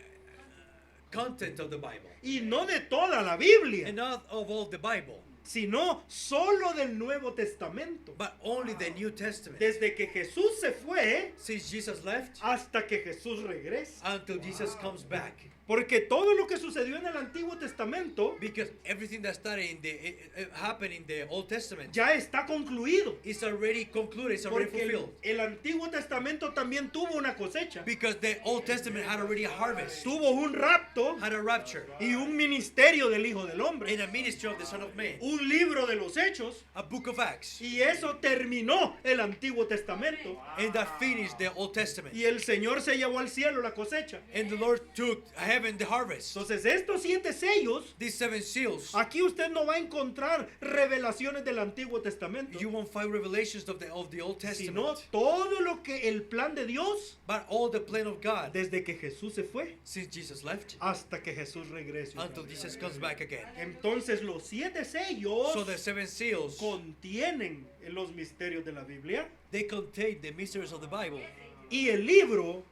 Speaker 2: content of the Bible,
Speaker 1: Y no de toda la Biblia,
Speaker 2: and not of all the Bible,
Speaker 1: sino solo del Nuevo Testamento.
Speaker 2: but only the New Testament.
Speaker 1: Desde que Jesús se fue
Speaker 2: Since Jesus left
Speaker 1: hasta que Jesús regresa.
Speaker 2: until Jesus comes back,
Speaker 1: Porque todo lo que sucedió en el Antiguo Testamento
Speaker 2: because everything that started in the happened in the Old Testament
Speaker 1: ya está concluido.
Speaker 2: is already concluded. It's already
Speaker 1: Porque
Speaker 2: fulfilled.
Speaker 1: el Antiguo Testamento también tuvo una cosecha.
Speaker 2: Because the Old Testament had already a harvest,
Speaker 1: Tuvo un rapto
Speaker 2: had a rapture,
Speaker 1: y un ministerio del Hijo del Hombre.
Speaker 2: and a ministry of the Son of Man,
Speaker 1: Un libro de los Hechos.
Speaker 2: a book of Acts,
Speaker 1: Y eso terminó el Antiguo Testamento.
Speaker 2: and that finished the Old Testament.
Speaker 1: Y el Señor se llevó al cielo la cosecha.
Speaker 2: And the Lord took heaven the harvest.
Speaker 1: Entonces estos 7 sellos,
Speaker 2: These 7 seals,
Speaker 1: aquí usted no va a encontrar revelaciones del Antiguo Testamento,
Speaker 2: you won't find revelations of the Old
Speaker 1: sino
Speaker 2: Testament,
Speaker 1: todo lo que el plan de Dios
Speaker 2: but all the plan of God
Speaker 1: desde que Jesús se fue
Speaker 2: since Jesus left
Speaker 1: hasta que Jesús regrese. otra
Speaker 2: until
Speaker 1: vez.
Speaker 2: Jesus comes back again.
Speaker 1: Entonces los 7 sellos
Speaker 2: So the 7 seals,
Speaker 1: contienen los misterios de la Biblia
Speaker 2: they contain the mysteries of the Bible,
Speaker 1: y el libro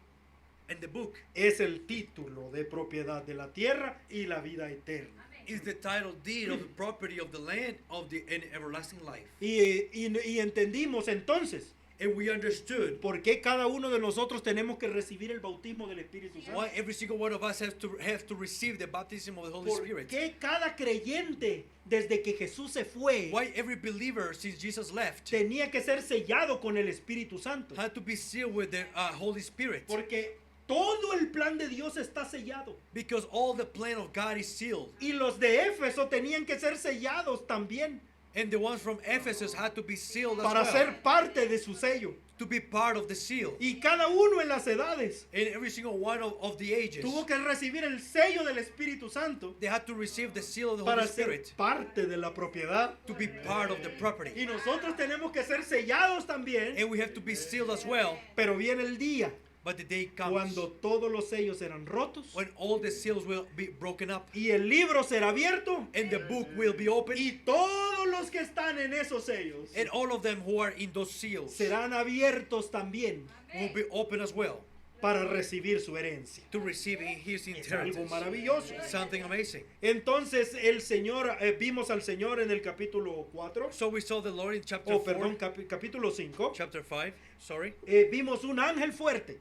Speaker 2: and the book
Speaker 1: es el título de propiedad de la tierra y la vida eterna.
Speaker 2: is the title deed of the property of the land of the and everlasting life.
Speaker 1: Y entendimos entonces
Speaker 2: And we understood
Speaker 1: por qué cada uno de nosotros tenemos que recibir el bautismo del Espíritu Santo.
Speaker 2: why every single one of us has to receive the baptism of the Holy
Speaker 1: ¿Por
Speaker 2: Spirit.
Speaker 1: qué cada creyente desde que Jesús se fue
Speaker 2: Why every believer since Jesus left
Speaker 1: tenía que ser sellado con el Espíritu Santo?
Speaker 2: had to be sealed with the Holy Spirit?
Speaker 1: Porque todo el plan de Dios está sellado.
Speaker 2: Because all the plan of God is sealed.
Speaker 1: Y los de Éfeso tenían que ser sellados también
Speaker 2: And the ones from Ephesus had to be sealed as
Speaker 1: para
Speaker 2: well,
Speaker 1: ser parte de su sello.
Speaker 2: to be part of the seal.
Speaker 1: Y cada uno en las edades
Speaker 2: And every single one of the ages,
Speaker 1: tuvo que recibir el sello del Espíritu Santo
Speaker 2: they had to receive the seal of the
Speaker 1: para
Speaker 2: Holy
Speaker 1: ser
Speaker 2: Spirit
Speaker 1: parte de la propiedad.
Speaker 2: to be part of the property.
Speaker 1: Y nosotros tenemos que ser sellados también,
Speaker 2: And we have to be sealed as well.
Speaker 1: pero viene el día
Speaker 2: But the day comes
Speaker 1: cuando todos los sellos serán rotos
Speaker 2: when all the seals will be broken up
Speaker 1: y el libro será abierto
Speaker 2: and the book will be opened,
Speaker 1: y todos los que están en esos sellos
Speaker 2: and all of them who are in those seals
Speaker 1: serán abiertos también
Speaker 2: will be open as well
Speaker 1: para recibir su herencia.
Speaker 2: to receive his
Speaker 1: Es algo
Speaker 2: inheritance.
Speaker 1: maravilloso.
Speaker 2: Something amazing.
Speaker 1: Entonces el Señor, vimos al Señor en el capítulo 4,
Speaker 2: So we saw the Lord in chapter
Speaker 1: o
Speaker 2: 4,
Speaker 1: perdón, capítulo 5,
Speaker 2: chapter 5, sorry.
Speaker 1: vimos un ángel fuerte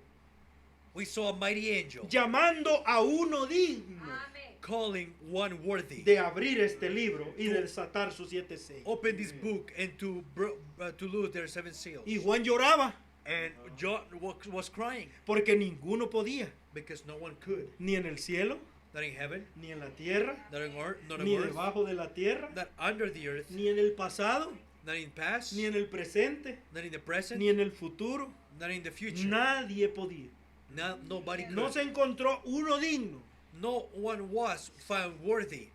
Speaker 2: We saw a mighty angel
Speaker 1: llamando a uno digno
Speaker 2: calling one worthy.
Speaker 1: de abrir este libro y de desatar sus 7 sellos.
Speaker 2: Open this book and to loose their 7 seals.
Speaker 1: Y Juan lloraba
Speaker 2: And John was crying
Speaker 1: porque ninguno podía,
Speaker 2: because no one could.
Speaker 1: ni en el cielo,
Speaker 2: Not in heaven,
Speaker 1: ni en la tierra,
Speaker 2: not on earth, not on
Speaker 1: ni
Speaker 2: earth,
Speaker 1: debajo de la tierra,
Speaker 2: not under the earth,
Speaker 1: ni en el pasado,
Speaker 2: not in the past,
Speaker 1: ni en el presente,
Speaker 2: not in the present,
Speaker 1: ni en el futuro.
Speaker 2: not in the future.
Speaker 1: Nadie podía.
Speaker 2: Nobody could.
Speaker 1: No se encontró uno digno,
Speaker 2: No one was found worthy,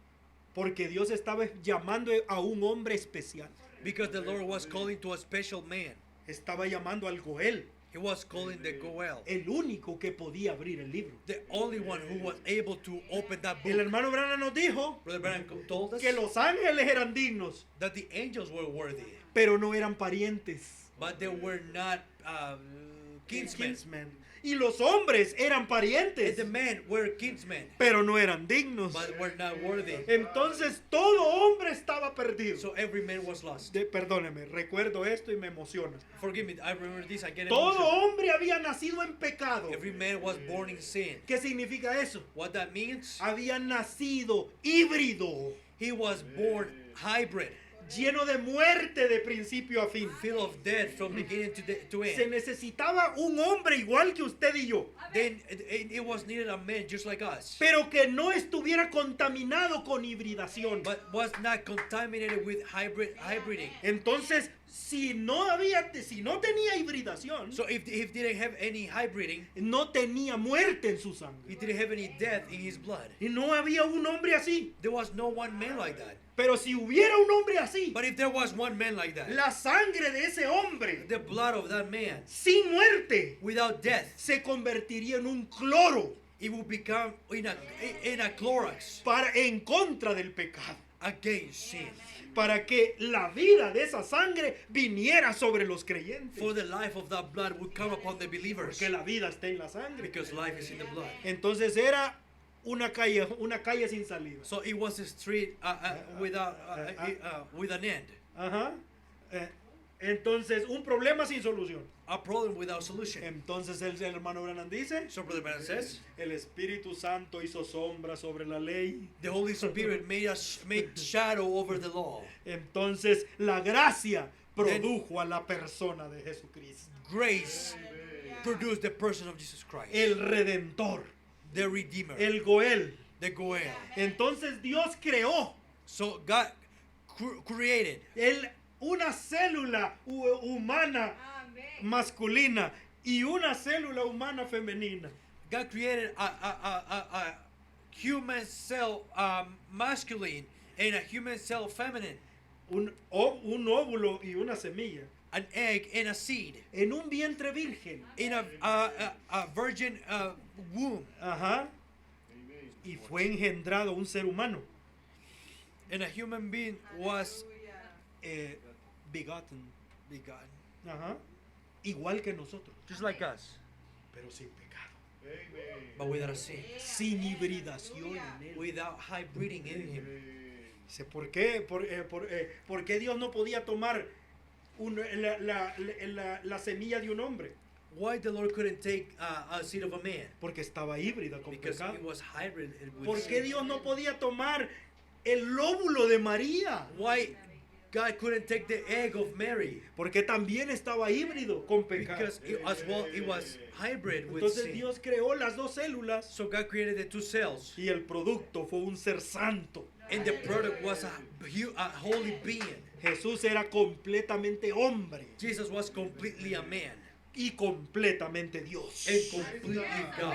Speaker 1: porque Dios estaba llamando a un hombre especial.
Speaker 2: because the Lord was calling to a special man.
Speaker 1: Estaba llamando al Goel,
Speaker 2: He was calling the Goel,
Speaker 1: el único que podía abrir el libro.
Speaker 2: the only one who was able to open that
Speaker 1: El
Speaker 2: book.
Speaker 1: hermano Branham nos dijo
Speaker 2: Brother Branham told us
Speaker 1: que los ángeles eran dignos,
Speaker 2: that the angels were worthy,
Speaker 1: pero no eran parientes.
Speaker 2: but they were not kinsmen.
Speaker 1: Kinsmen. Y los hombres eran
Speaker 2: And
Speaker 1: parientes,
Speaker 2: the men were kinsmen,
Speaker 1: pero no eran dignos.
Speaker 2: but were not worthy.
Speaker 1: Entonces todo hombre estaba perdido.
Speaker 2: So every man was lost.
Speaker 1: Perdóneme, recuerdo esto y me emociona.
Speaker 2: Forgive me, I remember this, I get
Speaker 1: Todo
Speaker 2: emotional.
Speaker 1: hombre había nacido en pecado.
Speaker 2: Every man was born in sin.
Speaker 1: ¿Qué significa eso?
Speaker 2: What that means?
Speaker 1: Había nacido híbrido,
Speaker 2: He was born hybrid,
Speaker 1: lleno de muerte de principio a fin.
Speaker 2: full of death from beginning to
Speaker 1: Se
Speaker 2: end.
Speaker 1: necesitaba un hombre igual que usted y yo,
Speaker 2: Then it was needed a man just like us,
Speaker 1: pero que no estuviera contaminado con hibridación.
Speaker 2: but was not contaminated with hybriding.
Speaker 1: Entonces, si no tenía hibridación,
Speaker 2: So if didn't have any hybriding,
Speaker 1: no tenía muerte en su sangre.
Speaker 2: he didn't have any death in his blood.
Speaker 1: Y no había un hombre así.
Speaker 2: There was no one man like that.
Speaker 1: Pero si hubiera un hombre así,
Speaker 2: But if there was one man like that,
Speaker 1: la sangre de ese hombre
Speaker 2: the blood of that man,
Speaker 1: sin muerte
Speaker 2: without death,
Speaker 1: se convertiría en un cloro
Speaker 2: it would become in a Clorox
Speaker 1: en contra del pecado,
Speaker 2: against sin.
Speaker 1: para que la vida de esa sangre viniera sobre los creyentes,
Speaker 2: For the life of that blood would come upon the believers,
Speaker 1: porque la vida está en la sangre.
Speaker 2: because life is in the blood.
Speaker 1: Entonces era una calle sin salida.
Speaker 2: So it was a street with an end,
Speaker 1: Ajá. Entonces, un problema sin solución.
Speaker 2: a problem without solution.
Speaker 1: Entonces el hermano Branham dice,
Speaker 2: So Brother Branham says,
Speaker 1: el Espíritu Santo hizo sombra sobre la ley.
Speaker 2: the Holy Spirit made shadow over the law.
Speaker 1: Entonces la gracia produjo a la persona de Jesucristo,
Speaker 2: Grace produced the person of Jesus Christ,
Speaker 1: el Redentor,
Speaker 2: the Redeemer,
Speaker 1: el Goel.
Speaker 2: the Goel.
Speaker 1: Entonces Dios creó
Speaker 2: So God created
Speaker 1: una célula humana masculina y una célula humana femenina.
Speaker 2: God created a human cell masculine and a human cell feminine,
Speaker 1: Un óvulo y una semilla
Speaker 2: an egg and a seed
Speaker 1: en un vientre virgen.
Speaker 2: in a virgin womb,
Speaker 1: Ajá. Y fue engendrado un ser humano.
Speaker 2: and a human being was
Speaker 1: Begotten.
Speaker 2: begotten,
Speaker 1: Ajá. Igual que nosotros,
Speaker 2: just like us,
Speaker 1: pero sin pecado.
Speaker 2: but without a sin,
Speaker 1: Sin hibridación en él.
Speaker 2: without hybriding in him.
Speaker 1: Dice, ¿por qué? ¿Por qué Dios no podía tomar la semilla de un hombre?
Speaker 2: Why the Lord couldn't take a seed of a man?
Speaker 1: Porque estaba híbrida con
Speaker 2: Because
Speaker 1: pecado.
Speaker 2: it was hybrid with
Speaker 1: ¿Por qué
Speaker 2: sin.
Speaker 1: Dios no podía tomar el óvulo de María?
Speaker 2: Why God couldn't take the egg of Mary?
Speaker 1: Porque también estaba híbrido con pecado.
Speaker 2: Because as well it was hybrid with
Speaker 1: Entonces
Speaker 2: sin.
Speaker 1: Dios creó las dos células
Speaker 2: So God created the two cells,
Speaker 1: y el producto fue un ser santo.
Speaker 2: and the product was a holy being.
Speaker 1: Jesús era completamente hombre
Speaker 2: Jesus was completely a man
Speaker 1: y completamente Dios.
Speaker 2: and completely God.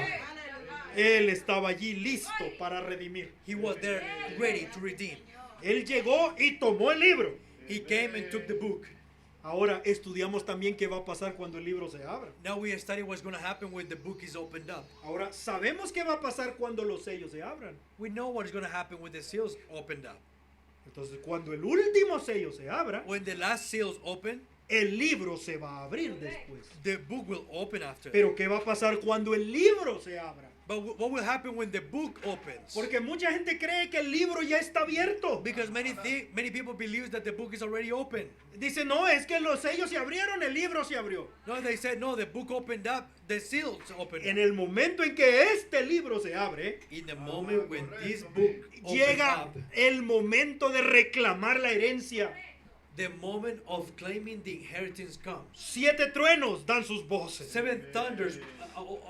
Speaker 1: Él estaba allí listo para redimir.
Speaker 2: He was there ready to redeem.
Speaker 1: Él llegó y tomó el libro.
Speaker 2: He came and took the book.
Speaker 1: Ahora estudiamos también qué va a pasar cuando el libro se abra.
Speaker 2: Now we are studying what's going to happen when the book is opened up.
Speaker 1: Ahora sabemos qué va a pasar cuando los sellos se abran.
Speaker 2: We know what is going to happen when the seals opened up.
Speaker 1: Entonces cuando el último sello se abra,
Speaker 2: When the last seals open,
Speaker 1: el libro se va a abrir después.
Speaker 2: the book will open after.
Speaker 1: Pero ¿qué va a pasar cuando el libro se abra?
Speaker 2: But what will happen when the book opens?
Speaker 1: Porque mucha gente cree que el libro ya está abierto.
Speaker 2: Because many people believe that the book is already open.
Speaker 1: Dice, no, es que los sellos se abrieron, el libro se abrió.
Speaker 2: No, they said, no, the book opened up, the seals opened
Speaker 1: En
Speaker 2: up.
Speaker 1: el momento en que este libro se abre,
Speaker 2: In the moment when this book opens
Speaker 1: llega
Speaker 2: up,
Speaker 1: el momento de reclamar la herencia.
Speaker 2: the moment of claiming the inheritance comes.
Speaker 1: 7 truenos dan sus voces.
Speaker 2: 7 thunders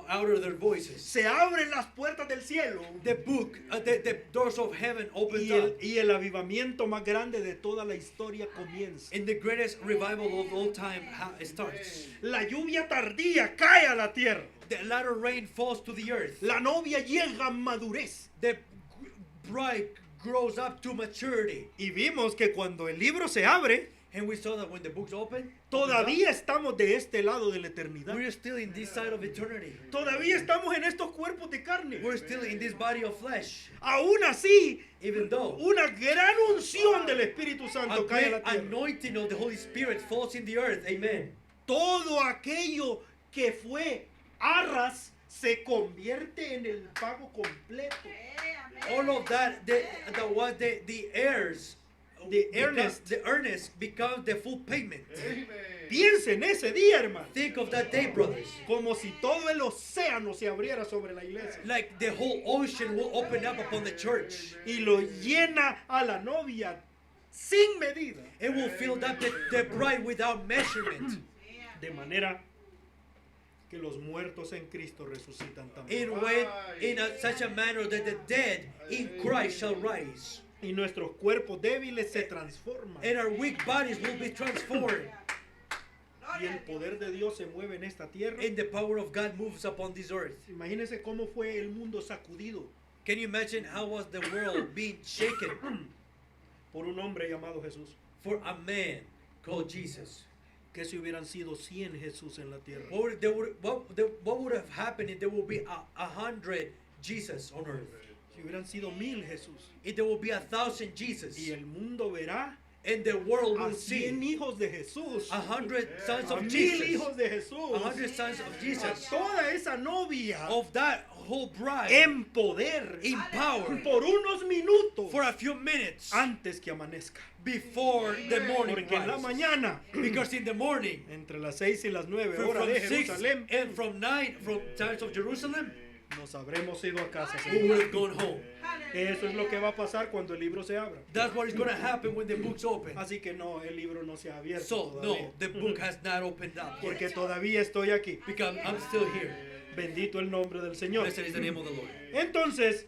Speaker 2: out of their voices.
Speaker 1: Se abren las puertas del cielo.
Speaker 2: The doors of heaven opened up.
Speaker 1: Y el avivamiento más grande de toda la historia comienza.
Speaker 2: And the greatest revival of all time starts.
Speaker 1: La lluvia tardía cae a la tierra.
Speaker 2: The latter rain falls to the earth.
Speaker 1: La novia llega a madurez.
Speaker 2: The bride grows up to maturity.
Speaker 1: Y vimos que cuando el libro se abre,
Speaker 2: And we saw that when the books open,
Speaker 1: todavía estamos de este lado de la eternidad.
Speaker 2: we're still in this side of eternity.
Speaker 1: Todavía estamos en estos cuerpos de carne.
Speaker 2: We're still in this body of flesh.
Speaker 1: Aún así,
Speaker 2: Even though
Speaker 1: una gran unción del Espíritu
Speaker 2: a
Speaker 1: Santo cae a la
Speaker 2: great
Speaker 1: tierra.
Speaker 2: anointing of the Holy Spirit falls in the earth. Amen.
Speaker 1: Todo aquello que fue arras se convierte en el pago completo.
Speaker 2: All of that was the heirs. The earnest becomes the full payment.
Speaker 1: Piensa en ese día, hermano.
Speaker 2: Think of that day, brothers.
Speaker 1: Como si todo el océano se abriera sobre la iglesia.
Speaker 2: Like the whole ocean will open up upon the church.
Speaker 1: Y lo llena a la novia sin medida.
Speaker 2: It will fill up the bride without measurement.
Speaker 1: De manera que los muertos en Cristo resucitan también.
Speaker 2: In such a manner that the dead in Christ shall rise.
Speaker 1: Y nuestros cuerpos débiles se transforman.
Speaker 2: And our weak bodies will be transformed.
Speaker 1: Y el poder de Dios se mueve en esta tierra.
Speaker 2: And the power of God moves upon this earth.
Speaker 1: Imagínense cómo fue el mundo sacudido
Speaker 2: Can you imagine how was the world being shaken
Speaker 1: por un hombre llamado Jesús.
Speaker 2: for a man called Jesus?
Speaker 1: Que si hubieran sido 100 Jesús en la tierra.
Speaker 2: What would have happened if there would be 100 Jesus on earth?
Speaker 1: Si hubieran sido 1000 Jesús.
Speaker 2: If there would be 1,000 Jesus,
Speaker 1: Y el mundo verá
Speaker 2: and the world
Speaker 1: a
Speaker 2: will
Speaker 1: 100
Speaker 2: see
Speaker 1: hijos de Jesús.
Speaker 2: 100 sons
Speaker 1: A
Speaker 2: of
Speaker 1: 1000
Speaker 2: Jesus,
Speaker 1: hijos de Jesús.
Speaker 2: 100 sons of
Speaker 1: A
Speaker 2: Jesus,
Speaker 1: toda esa novia
Speaker 2: of that whole bride
Speaker 1: en poder
Speaker 2: in power
Speaker 1: por unos minutos
Speaker 2: for a few minutes
Speaker 1: antes que amanezca.
Speaker 2: before the morning
Speaker 1: Porque en la
Speaker 2: rise.
Speaker 1: mañana,
Speaker 2: Because in the morning,
Speaker 1: entre las 6 y las 9
Speaker 2: from
Speaker 1: horas de
Speaker 2: 6
Speaker 1: Jerusalén,
Speaker 2: and from 9 from times of Jerusalem,
Speaker 1: nos habremos ido a casa.
Speaker 2: we would have gone home.
Speaker 1: Eso es lo que va a pasar cuando el libro se abra.
Speaker 2: That's what is going to happen when the book's open.
Speaker 1: Así que no, el libro no se ha abierto
Speaker 2: So,
Speaker 1: todavía.
Speaker 2: no, the book has not opened up yet.
Speaker 1: Porque todavía estoy aquí.
Speaker 2: Because I'm still here.
Speaker 1: Bendito el nombre del Señor.
Speaker 2: Blessed is the name of the Lord.
Speaker 1: Entonces,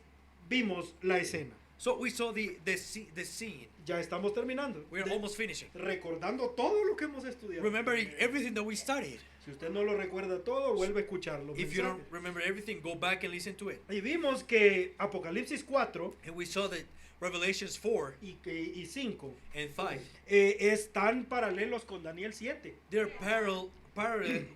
Speaker 1: vimos la escena.
Speaker 2: So we saw the scene.
Speaker 1: Ya estamos terminando.
Speaker 2: We're almost finishing.
Speaker 1: Recordando todo lo que hemos estudiado.
Speaker 2: Remembering everything that we studied.
Speaker 1: Si usted no lo recuerda todo, vuelve a escucharlo.
Speaker 2: If you don't remember everything, go back and listen to it.
Speaker 1: Y vimos que Apocalipsis 4
Speaker 2: And we saw that Revelations 4
Speaker 1: y 5
Speaker 2: and 5,
Speaker 1: están paralelos con Daniel 7.
Speaker 2: they're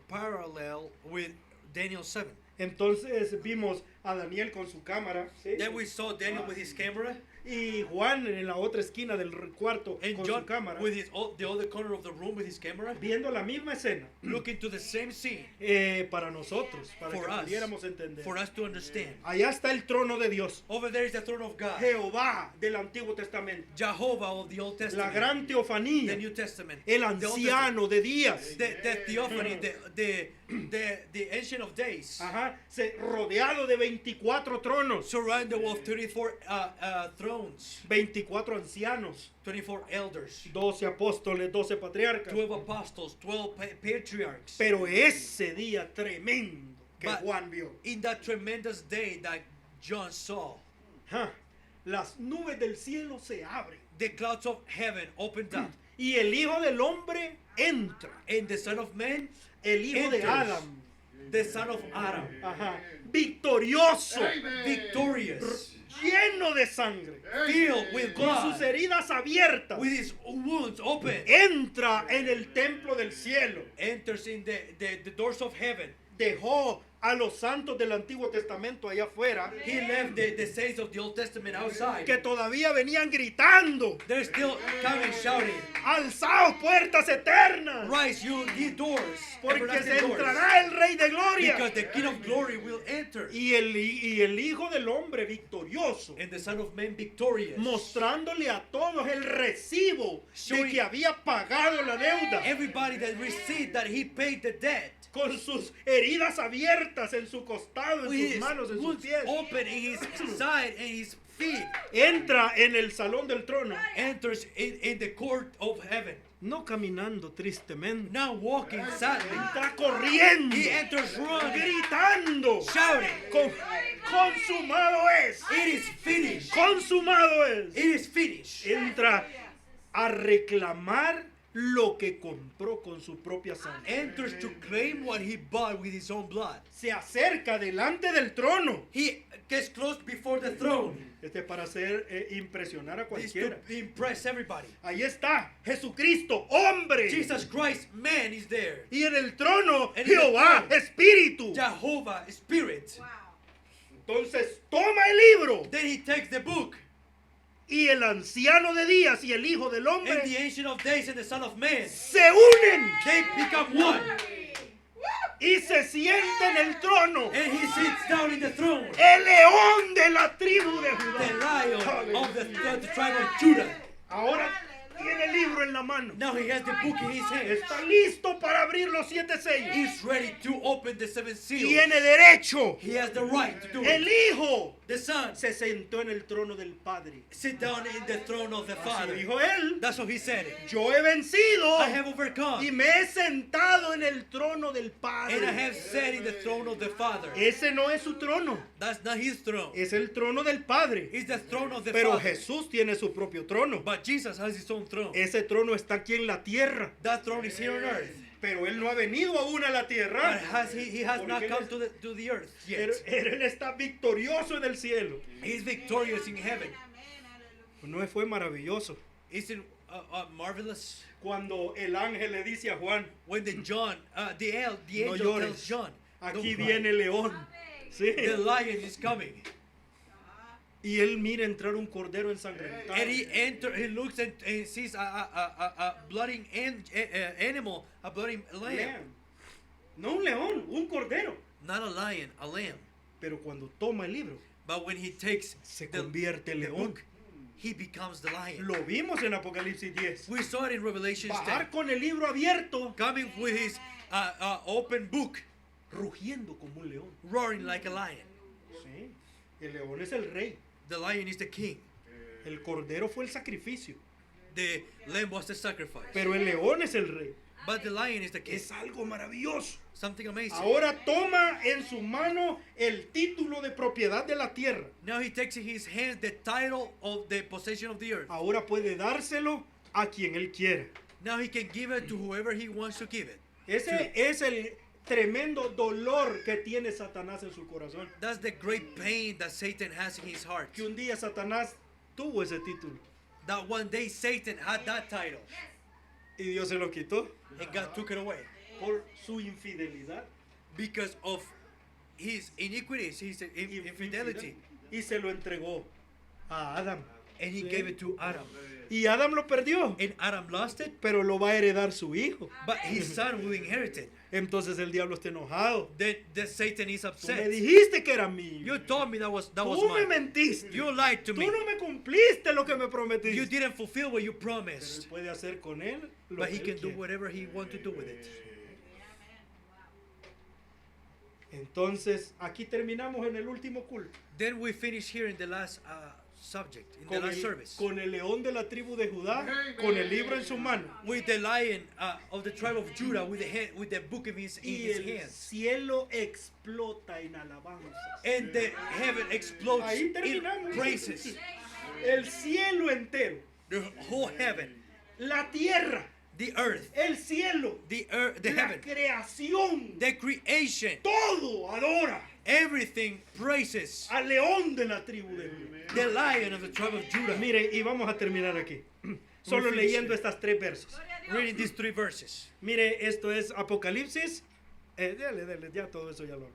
Speaker 2: parallel with Daniel 7.
Speaker 1: Entonces vimos a Daniel con su cámara, ¿sí?
Speaker 2: Then we saw Daniel with his camera
Speaker 1: Y Juan en la otra esquina del cuarto
Speaker 2: and
Speaker 1: con
Speaker 2: John
Speaker 1: su cámara,
Speaker 2: with the other corner of the room with his camera,
Speaker 1: viendo la misma escena
Speaker 2: looking to the same scene
Speaker 1: para nosotros, para
Speaker 2: for
Speaker 1: que
Speaker 2: us,
Speaker 1: pudiéramos entender.
Speaker 2: for us to understand.
Speaker 1: Allá está el trono de Dios,
Speaker 2: Over there is the throne of God,
Speaker 1: Jehová del Antiguo Testamento,
Speaker 2: Jehovah of the Old
Speaker 1: la
Speaker 2: Testament,
Speaker 1: gran
Speaker 2: the
Speaker 1: teofanía,
Speaker 2: New Testament,
Speaker 1: el
Speaker 2: the Old Testament,
Speaker 1: anciano de días,
Speaker 2: the theophany, the Ancient of Days,
Speaker 1: ajá, rodeado de 24 tronos,
Speaker 2: surrounded with 34 thrones,
Speaker 1: 24 ancianos,
Speaker 2: 24 elders,
Speaker 1: 12 apóstoles, 12 patriarcas.
Speaker 2: 12 apostles, 12 patriarchs.
Speaker 1: Pero ese día tremendo que
Speaker 2: But
Speaker 1: Juan vio,
Speaker 2: in that tremendous day that John saw,
Speaker 1: ajá, las nubes del cielo se abren
Speaker 2: the clouds of heaven opened up,
Speaker 1: y el Hijo del Hombre entra,
Speaker 2: and the Son of Man,
Speaker 1: el Hijo de
Speaker 2: enters.
Speaker 1: Adam,
Speaker 2: the Son of Adam,
Speaker 1: ajá, victorioso,
Speaker 2: victorious,
Speaker 1: lleno de sangre,
Speaker 2: filled with
Speaker 1: con sus
Speaker 2: blood,
Speaker 1: heridas abiertas,
Speaker 2: with his wounds open,
Speaker 1: entra en el templo del cielo,
Speaker 2: enters in the doors of heaven.
Speaker 1: dejó a los santos del Antiguo Testamento allá afuera,
Speaker 2: He left the saints of the Old Testament outside.
Speaker 1: que todavía venían gritando,
Speaker 2: They're still coming shouting,
Speaker 1: alzaos puertas eternas,
Speaker 2: rise you ye doors,
Speaker 1: porque
Speaker 2: everlasting
Speaker 1: se
Speaker 2: doors,
Speaker 1: entrará el Rey de Gloria.
Speaker 2: because the King of Glory will enter,
Speaker 1: Y el Hijo del Hombre victorioso,
Speaker 2: and the Son of Man victorious,
Speaker 1: mostrándole a todos el recibo de
Speaker 2: Showing
Speaker 1: que había pagado la deuda,
Speaker 2: everybody that received that he paid the debt,
Speaker 1: con sus heridas abiertas en su costado, en
Speaker 2: with
Speaker 1: sus
Speaker 2: his
Speaker 1: manos, en sus
Speaker 2: wounds
Speaker 1: pies.
Speaker 2: open in his side and his feet,
Speaker 1: Entra en el salón del trono
Speaker 2: enters in the court of heaven,
Speaker 1: no caminando tristemente.
Speaker 2: Now walking sadly.
Speaker 1: Está corriendo,
Speaker 2: He enters running,
Speaker 1: gritando.
Speaker 2: shouting,
Speaker 1: Consumado es.
Speaker 2: it is finished.
Speaker 1: Consumado es.
Speaker 2: It is finished.
Speaker 1: Entra a reclamar lo que compró con su propia sangre.
Speaker 2: Enters to claim what he bought with his own blood.
Speaker 1: Se acerca delante del trono.
Speaker 2: He gets close before the throne.
Speaker 1: Para hacer impresionar a
Speaker 2: This to
Speaker 1: cualquiera.
Speaker 2: impress everybody.
Speaker 1: Ahí está Jesucristo, hombre.
Speaker 2: Jesus Christ, man, is there.
Speaker 1: Y en el trono
Speaker 2: And in the
Speaker 1: Jehová,
Speaker 2: throne,
Speaker 1: Espíritu.
Speaker 2: Jehovah, Spirit.
Speaker 1: Entonces toma el libro
Speaker 2: Then he takes the book.
Speaker 1: y el anciano de días y el Hijo del
Speaker 2: And the
Speaker 1: Hombre
Speaker 2: Ancient of Days and the Son of Man,
Speaker 1: se unen
Speaker 2: they become one.
Speaker 1: y se sienta en el trono
Speaker 2: And he sits down in the throne.
Speaker 1: el león de la tribu de
Speaker 2: The
Speaker 1: Judá.
Speaker 2: lion of the tribe of Judah.
Speaker 1: Ahora tiene el libro en la mano.
Speaker 2: Now he has the book in his hand.
Speaker 1: Está listo para abrir los 7 sellos.
Speaker 2: He's ready to open the 7 seals.
Speaker 1: Tiene derecho.
Speaker 2: He has the right to do
Speaker 1: El
Speaker 2: it.
Speaker 1: Hijo
Speaker 2: The Son
Speaker 1: se sentó en el trono del Padre.
Speaker 2: sit down in the throne of the
Speaker 1: Así
Speaker 2: Father.
Speaker 1: dijo él.
Speaker 2: That's what he said.
Speaker 1: Yo he vencido
Speaker 2: I have overcome.
Speaker 1: y me he sentado en el trono del
Speaker 2: And I
Speaker 1: Padre.
Speaker 2: have sat in the throne of the Father.
Speaker 1: Ese no es su trono,
Speaker 2: That's not his throne.
Speaker 1: es el trono del Padre.
Speaker 2: It's the throne of the
Speaker 1: Pero
Speaker 2: Father.
Speaker 1: Jesús tiene su propio trono.
Speaker 2: But Jesus has his own throne.
Speaker 1: Ese trono está aquí en la tierra.
Speaker 2: That throne is here on earth.
Speaker 1: Pero él no ha venido aún a la
Speaker 2: But
Speaker 1: tierra.
Speaker 2: he has not
Speaker 1: Porque
Speaker 2: come
Speaker 1: él
Speaker 2: to the earth
Speaker 1: Él,
Speaker 2: yet.
Speaker 1: él está victorioso en el cielo.
Speaker 2: He's victorious in heaven.
Speaker 1: ¿No fue maravilloso?
Speaker 2: Isn't marvelous?
Speaker 1: Cuando el ángel le dice a Juan,
Speaker 2: When the angel
Speaker 1: No
Speaker 2: tells
Speaker 1: llores.
Speaker 2: John,
Speaker 1: aquí
Speaker 2: "Don't cry.
Speaker 1: viene el león. Sí.
Speaker 2: The lion is coming."
Speaker 1: Y él mira entrar un cordero ensangrentado.
Speaker 2: And he looks and sees a bloody animal, a bloody lamb.
Speaker 1: Lamb. No un león, un cordero.
Speaker 2: Not a lion, a lamb.
Speaker 1: Pero cuando toma el libro,
Speaker 2: But when he takes
Speaker 1: se
Speaker 2: the
Speaker 1: convierte en
Speaker 2: the
Speaker 1: león.
Speaker 2: book, he becomes the lion.
Speaker 1: Lo vimos en Apocalipsis 10.
Speaker 2: We saw it in Revelation 10.
Speaker 1: Bajar con el libro abierto,
Speaker 2: Coming with his open book,
Speaker 1: rugiendo como un león.
Speaker 2: roaring like a lion.
Speaker 1: Sí. El león es el rey.
Speaker 2: The lion is the king.
Speaker 1: El cordero fue el sacrificio.
Speaker 2: The lamb was the sacrifice.
Speaker 1: Pero el león es el rey.
Speaker 2: But the lion is the king.
Speaker 1: Es algo maravilloso.
Speaker 2: Something amazing.
Speaker 1: Ahora toma en su mano el título de propiedad de la tierra.
Speaker 2: Now he takes in his hands the title of the possession of the earth.
Speaker 1: Ahora puede dárselo a quien él quiera.
Speaker 2: Now he can give it to whoever he wants to give it.
Speaker 1: Ese es el tremendo dolor que tiene Satanás en su corazón.
Speaker 2: That's the great pain that Satan has in his heart.
Speaker 1: Que un día Satanás tuvo ese título
Speaker 2: That one day Satan had that title
Speaker 1: y Dios se lo quitó
Speaker 2: and God took it away
Speaker 1: por su infidelidad.
Speaker 2: because of his iniquities, his infidelity.
Speaker 1: Y se lo entregó a Adam.
Speaker 2: And he
Speaker 1: Sí.
Speaker 2: gave it to Adam.
Speaker 1: Y Adam lo perdió,
Speaker 2: And Adam lost it,
Speaker 1: pero lo va a heredar su hijo.
Speaker 2: but his son will inherit it.
Speaker 1: Entonces el diablo está enojado.
Speaker 2: Then Satan is
Speaker 1: Tú me
Speaker 2: upset.
Speaker 1: dijiste que era mío.
Speaker 2: You told me that was
Speaker 1: Tú me
Speaker 2: mine.
Speaker 1: mentiste.
Speaker 2: You lied to
Speaker 1: Tú
Speaker 2: me.
Speaker 1: no me cumpliste lo que me
Speaker 2: You
Speaker 1: prometiste.
Speaker 2: didn't fulfill what you
Speaker 1: Pero él
Speaker 2: promised.
Speaker 1: puede hacer con él lo
Speaker 2: But he
Speaker 1: que él
Speaker 2: can do
Speaker 1: quiere.
Speaker 2: whatever he wants to do with it.
Speaker 1: Entonces, aquí terminamos en el último culto.
Speaker 2: Then we finish here in the last subject, in the last service.
Speaker 1: Con el león de la tribu de Judá, con el libro en su mano.
Speaker 2: With the lion of the tribe of Judah, with the book in his
Speaker 1: Y el
Speaker 2: hands.
Speaker 1: cielo explota en alabanzas.
Speaker 2: And the heaven explodes
Speaker 1: Ahí
Speaker 2: in
Speaker 1: terminamos.
Speaker 2: praises.
Speaker 1: El cielo entero,
Speaker 2: The whole heaven,
Speaker 1: la tierra,
Speaker 2: the earth,
Speaker 1: el cielo,
Speaker 2: the earth, the
Speaker 1: la
Speaker 2: heaven,
Speaker 1: creación,
Speaker 2: the creation,
Speaker 1: todo adora
Speaker 2: everything praises
Speaker 1: al león de la tribu de Judá.
Speaker 2: the lion of the tribe of Judah.
Speaker 1: Mire, y vamos a terminar aquí. Solo
Speaker 2: finish
Speaker 1: leyendo
Speaker 2: here.
Speaker 1: estas 3 versos.
Speaker 2: Reading these 3 verses.
Speaker 1: Mire, esto es Apocalipsis. Dale, ya todo eso ya lo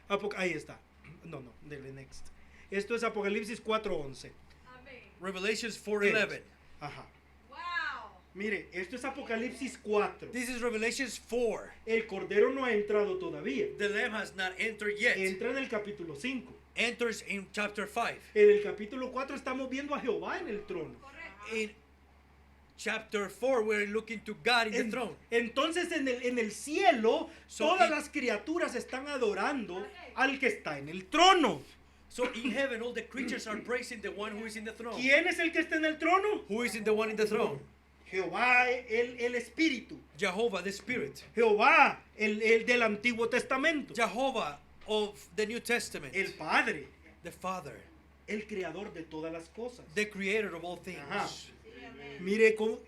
Speaker 1: hablamos. Ahí está. No, dele next. Esto es Apocalipsis 4:11.
Speaker 2: Revelations 4:11.
Speaker 1: Ajá.
Speaker 3: Wow.
Speaker 1: Mire, esto es Apocalipsis 4.
Speaker 2: This is Revelations 4.
Speaker 1: El cordero no ha entrado todavía.
Speaker 2: The lamb has not entered yet.
Speaker 1: Entra en el capítulo 5.
Speaker 2: Enters in chapter 5.
Speaker 1: En el capítulo 4 estamos viendo a Jehová en el trono.
Speaker 2: In chapter 4, we're looking to God in the throne.
Speaker 1: Entonces en el cielo
Speaker 2: So
Speaker 1: todas
Speaker 2: in-
Speaker 1: las criaturas están adorando al que está en el trono.
Speaker 2: So in heaven, all the creatures are praising the one who is in the throne.
Speaker 1: ¿Quién es el que está en el trono?
Speaker 2: Who is in the one in the throne?
Speaker 1: Jehová el Espíritu.
Speaker 2: Jehovah the Spirit.
Speaker 1: Jehová el del Antiguo Testamento.
Speaker 2: Jehovah of the New Testament.
Speaker 1: El Padre.
Speaker 2: The Father.
Speaker 1: El creador de todas las cosas.
Speaker 2: The creator of all things.
Speaker 1: Ajá.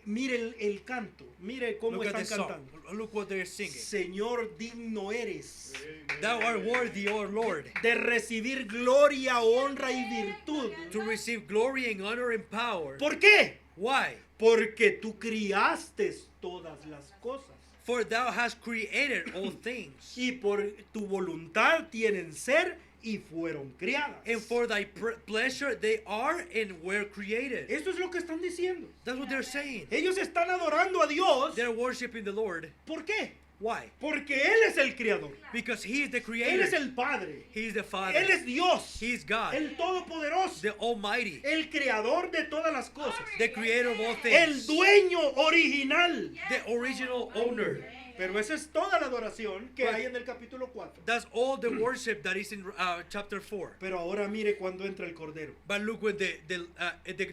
Speaker 1: Mire el canto. Mire cómo
Speaker 2: Look at
Speaker 1: están
Speaker 2: the song.
Speaker 1: cantando.
Speaker 2: Look what they're singing.
Speaker 1: Señor, digno eres
Speaker 2: Thou art worthy, O Lord,
Speaker 1: de recibir gloria, honra y virtud.
Speaker 2: to receive glory and honor and power.
Speaker 1: ¿Por qué?
Speaker 2: Why?
Speaker 1: Porque tú criaste todas las cosas.
Speaker 2: For thou hast created all things.
Speaker 1: Y por tu voluntad tienen ser y fueron criadas.
Speaker 2: And for thy pleasure they are and were created.
Speaker 1: Eso es lo que están diciendo.
Speaker 2: That's what they're saying.
Speaker 1: Ellos están adorando a Dios.
Speaker 2: They're worshiping the Lord.
Speaker 1: ¿Por qué?
Speaker 2: Why?
Speaker 1: Porque Él es el creador.
Speaker 2: Because He is the
Speaker 1: Él
Speaker 2: creator.
Speaker 1: es el Padre.
Speaker 2: He is the Father.
Speaker 1: Él es Dios.
Speaker 2: He is God,
Speaker 1: El Todopoderoso.
Speaker 2: the Almighty,
Speaker 1: El creador de todas las cosas.
Speaker 2: the creator of all
Speaker 1: El
Speaker 2: things,
Speaker 1: dueño original.
Speaker 2: the original owner.
Speaker 1: Pero esa es toda la adoración que hay en el capítulo 4.
Speaker 2: That's all the worship that is in chapter 4.
Speaker 1: Pero ahora mire cuando entra el Cordero.
Speaker 2: But look when the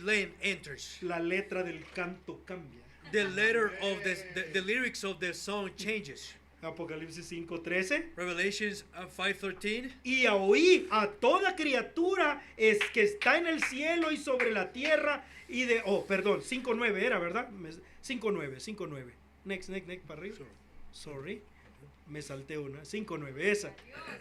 Speaker 2: Lamb enters.
Speaker 1: La letra del canto cambia.
Speaker 2: The letter of the lyrics of the song changes.
Speaker 1: Apocalipsis 5:13.
Speaker 2: Revelations 5:13.
Speaker 1: Y oí a toda criatura es que está en el cielo y sobre la tierra y de... Oh, perdón, 5:9 era, ¿verdad? 5:9. Next, para arriba. Sorry. Me salté una. 5:9, esa.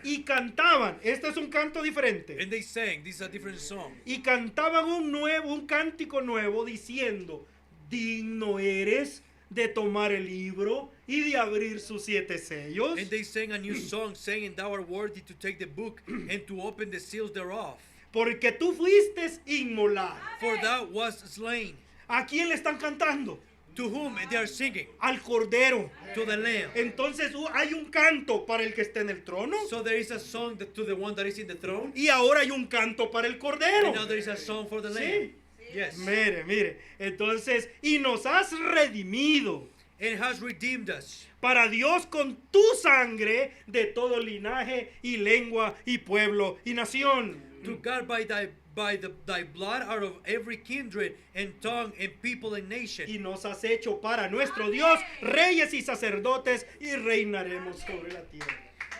Speaker 1: Y cantaban. Este es un canto diferente.
Speaker 2: And they sang. This is a different song.
Speaker 1: Y cantaban un cántico nuevo diciendo: digno eres de tomar el libro y de abrir sus 7 sellos.
Speaker 2: And they sang a new song, saying, Thou art worthy to take the book and to open the seals thereof.
Speaker 1: Porque tú fuiste inmolado.
Speaker 2: For thou wast slain.
Speaker 1: ¿A quién le están cantando?
Speaker 2: To whom they are singing?
Speaker 1: Al Cordero.
Speaker 2: To the Lamb.
Speaker 1: Entonces hay un canto para el que está en el trono.
Speaker 2: So there is a song to the one that is in the throne.
Speaker 1: Y ahora hay un canto para el Cordero.
Speaker 2: And now there is a song for the Lamb.
Speaker 1: Sí.
Speaker 2: Yes.
Speaker 1: Mire. Entonces, y nos has redimido
Speaker 2: And has redeemed us
Speaker 1: para Dios con tu sangre de todo linaje y lengua y pueblo y nación.
Speaker 2: to God by thy blood out of every kindred and tongue and people and nation.
Speaker 1: Y nos has hecho para nuestro Dios reyes y sacerdotes y reinaremos sobre la tierra.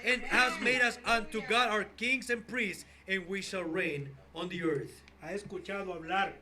Speaker 2: And has made us unto God our kings and priests, and we shall reign on the earth.
Speaker 1: ¿Ha escuchado hablar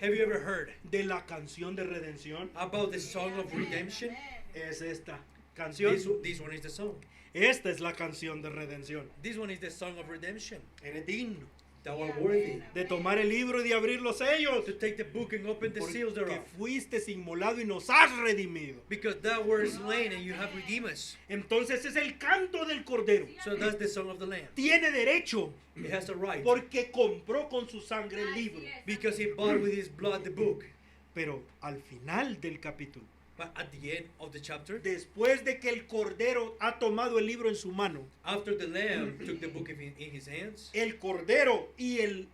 Speaker 2: Have you ever heard
Speaker 1: de la canción de redención?
Speaker 2: about the song of redemption?
Speaker 1: Es esta canción.
Speaker 2: This one is the song.
Speaker 1: Esta es la canción de redención.
Speaker 2: This one is the song of redemption.
Speaker 1: Eres digno
Speaker 2: Thou art worthy
Speaker 1: de tomar el libro y de abrir los sellos.
Speaker 2: to take the book and open the seals
Speaker 1: Porque
Speaker 2: thereof.
Speaker 1: fuiste inmolado y nos has redimido.
Speaker 2: Because thou wert slain and you have redeemed us.
Speaker 1: Entonces es el canto del Cordero.
Speaker 2: So that's the song of the Lamb.
Speaker 1: Tiene derecho
Speaker 2: It has a right.
Speaker 1: porque compró con su sangre el libro.
Speaker 2: Because he bought with his blood the book.
Speaker 1: Pero al final del capítulo,
Speaker 2: But at the end of the chapter,
Speaker 1: después de que el Cordero ha tomado el libro en su mano,
Speaker 2: after the Lamb took the book in his hands,
Speaker 1: el Cordero y el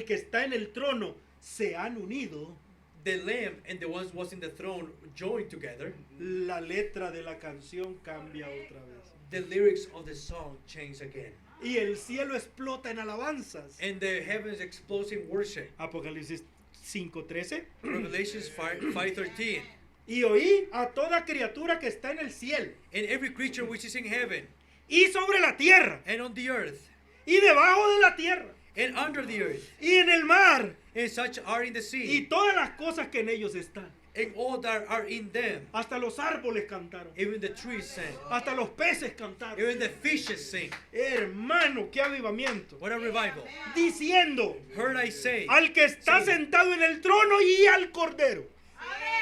Speaker 1: que está en el trono se han unido.
Speaker 2: the Lamb and the ones was in the throne joined together.
Speaker 1: La letra de la canción cambia otra vez.
Speaker 2: The lyrics of the song change again.
Speaker 1: Y el cielo explota en alabanzas.
Speaker 2: And the heavens explodes in worship.
Speaker 1: Apocalipsis 5:13.
Speaker 2: Revelations 5:13.
Speaker 1: Y oí a toda criatura que está en el cielo
Speaker 2: And every creature which is in heaven
Speaker 1: y sobre la tierra
Speaker 2: and on the earth
Speaker 1: y debajo de la tierra
Speaker 2: and under the earth
Speaker 1: y en el mar
Speaker 2: and such are in the sea
Speaker 1: y todas las cosas que en ellos están.
Speaker 2: and all that are in them.
Speaker 1: Hasta los árboles cantaron.
Speaker 2: Even the trees sing.
Speaker 1: Hasta los peces cantaron.
Speaker 2: Even the fishes sing.
Speaker 1: Hermano, qué avivamiento.
Speaker 2: What a revival.
Speaker 1: Diciendo
Speaker 2: Heard I say.
Speaker 1: al que está
Speaker 2: Sí.
Speaker 1: sentado en el trono y al Cordero.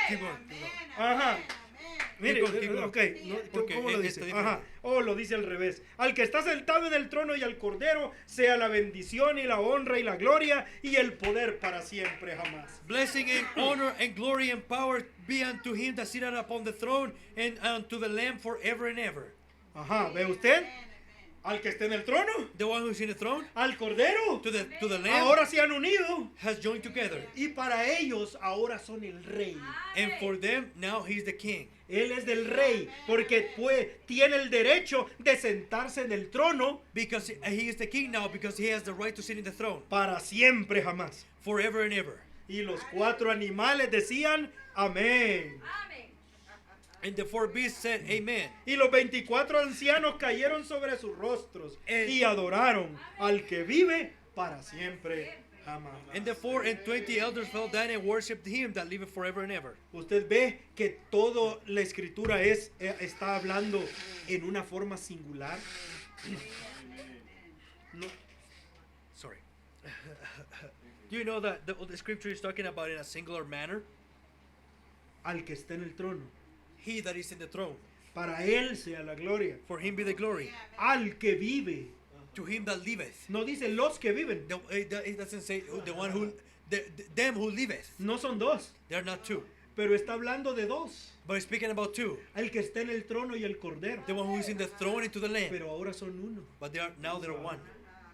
Speaker 2: Keep on, keep on.
Speaker 1: Ajá. Mire,
Speaker 2: Keep going.
Speaker 1: ok, no,
Speaker 2: Porque
Speaker 1: ¿cómo lo
Speaker 2: es
Speaker 1: dice?
Speaker 2: diferente.
Speaker 1: Ajá. Oh, lo dice al revés. Al que está sentado en el trono y al Cordero, sea la bendición y la honra y la gloria y el poder para siempre jamás.
Speaker 2: Blessing and honor and glory and power be unto him that sitteth upon the throne and unto the Lamb forever and ever.
Speaker 1: Ajá, ¿ve usted? Al que está en el trono,
Speaker 2: The one who's in the throne,
Speaker 1: al Cordero,
Speaker 2: to the Lamb,
Speaker 1: ahora se han unido
Speaker 2: has joined together.
Speaker 1: y para ellos ahora son el rey.
Speaker 2: And for them, now he's the king.
Speaker 1: Él es del rey porque tiene el derecho de sentarse en el trono
Speaker 2: Because he is the king now, because he has the right to sit in the throne
Speaker 1: para siempre jamás.
Speaker 2: forever and ever.
Speaker 1: Y los 4 animales decían, amén.
Speaker 2: And the 4 beasts said, Amen.
Speaker 1: Y los 24 ancianos cayeron sobre sus rostros y adoraron al que vive para siempre. Jamás.
Speaker 2: And the 4 and 20 elders fell down and worshipped him that liveth forever and ever.
Speaker 1: Usted ve que toda la escritura está hablando en una forma singular. No,
Speaker 2: Sorry. Do you know that the scripture is talking about in a singular manner?
Speaker 1: al que está en el trono.
Speaker 2: He that is in the throne.
Speaker 1: Para él sea la gloria.
Speaker 2: For him be the glory.
Speaker 1: Al que vive.
Speaker 2: To him that liveth.
Speaker 1: No dice los que viven.
Speaker 2: It doesn't say the one who, them who liveth.
Speaker 1: No son dos.
Speaker 2: They are not 2.
Speaker 1: Pero está hablando de dos.
Speaker 2: But it's speaking about 2.
Speaker 1: El que está en el trono y el cordero.
Speaker 2: The one who is in the throne and to the Lamb.
Speaker 1: Pero ahora son uno.
Speaker 2: But now they're one.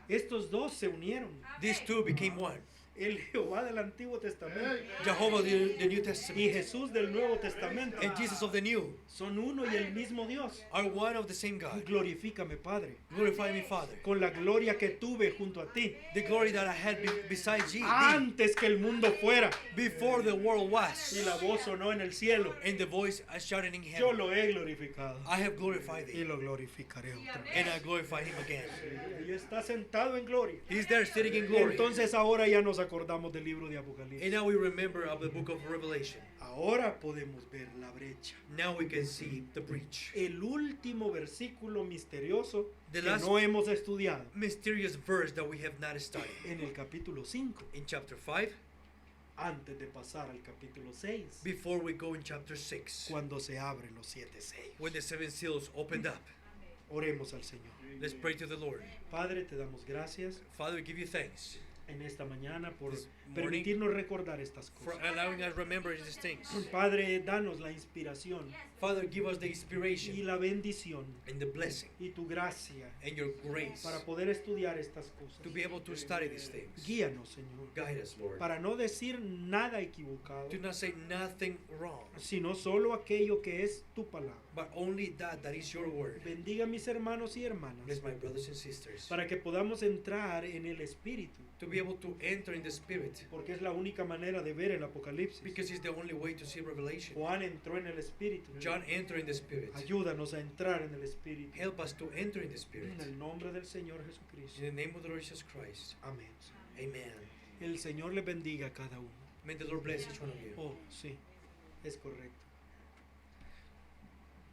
Speaker 1: Estos dos se unieron.
Speaker 2: These 2 became one.
Speaker 1: El Jehová del Antiguo Testamento
Speaker 2: Jehovah the New Testament
Speaker 1: y Jesús del Nuevo Testamento
Speaker 2: and Jesus of the New
Speaker 1: son uno y el mismo Dios.
Speaker 2: are one of the same God.
Speaker 1: Glorifícame, Padre,
Speaker 2: Glorify me, Father.
Speaker 1: con la gloria que tuve junto a ti
Speaker 2: The glory that I had besides thee
Speaker 1: antes que el mundo fuera.
Speaker 2: before the world
Speaker 1: Y
Speaker 2: was.
Speaker 1: la voz sonó en el cielo.
Speaker 2: And the voice I shouted in
Speaker 1: Yo
Speaker 2: heaven.
Speaker 1: lo he glorificado
Speaker 2: I have glorified
Speaker 1: y
Speaker 2: thee.
Speaker 1: lo glorificaré otra vez.
Speaker 2: And I glorify him again.
Speaker 1: Y está sentado en gloria.
Speaker 2: He's there sitting in glory.
Speaker 1: Entonces ahora ya nos acordamos del libro de Apocalipsis.
Speaker 2: And now we remember of the book of Revelation.
Speaker 1: Ahora podemos ver la brecha.
Speaker 2: Now we can see the breach.
Speaker 1: El último versículo misterioso
Speaker 2: The
Speaker 1: que
Speaker 2: last-
Speaker 1: no hemos estudiado
Speaker 2: Mysterious verse that we have not studied.
Speaker 1: en el capítulo 5,
Speaker 2: In chapter 5,
Speaker 1: antes de pasar al capítulo 6,
Speaker 2: before we go in chapter 6,
Speaker 1: cuando se abren los 7 sellos.
Speaker 2: when the 7 seals opened up.
Speaker 1: Oremos al Señor.
Speaker 2: Let's pray to the Lord.
Speaker 1: Padre, te damos gracias
Speaker 2: Father, we give you thanks
Speaker 1: en esta mañana por
Speaker 2: This morning,
Speaker 1: permitirnos recordar estas
Speaker 2: for
Speaker 1: cosas.
Speaker 2: allowing us to remember these things.
Speaker 1: Padre, danos la inspiración
Speaker 2: Father, give us the
Speaker 1: y
Speaker 2: inspiration
Speaker 1: la bendición
Speaker 2: and the blessing
Speaker 1: y tu gracia
Speaker 2: and your grace
Speaker 1: para poder estudiar estas cosas.
Speaker 2: to be able to study these things.
Speaker 1: Guíanos, Señor,
Speaker 2: Guide us, Lord.
Speaker 1: para no decir nada equivocado,
Speaker 2: Do not say nothing wrong,
Speaker 1: sino solo aquello que es tu palabra.
Speaker 2: but only that is your word.
Speaker 1: Bendiga a mis hermanos y hermanas
Speaker 2: Bless my brothers and sisters.
Speaker 1: para que podamos entrar en el Espíritu,
Speaker 2: To be able to enter in the Spirit,
Speaker 1: porque es la única manera de ver el Apocalipsis.
Speaker 2: because it's the only way to see Revelation.
Speaker 1: Juan entró en el Espíritu.
Speaker 2: John entered in the Spirit.
Speaker 1: Ayúdanos a entrar en el Espíritu.
Speaker 2: Help us to enter in the Spirit.
Speaker 1: En el nombre del Señor Jesucristo.
Speaker 2: In the name of the Lord Jesus Christ.
Speaker 1: Amén.
Speaker 2: Amen.
Speaker 1: El Señor le bendiga a cada uno.
Speaker 2: May the Lord bless each one of you.
Speaker 1: Oh, sí, es correcto.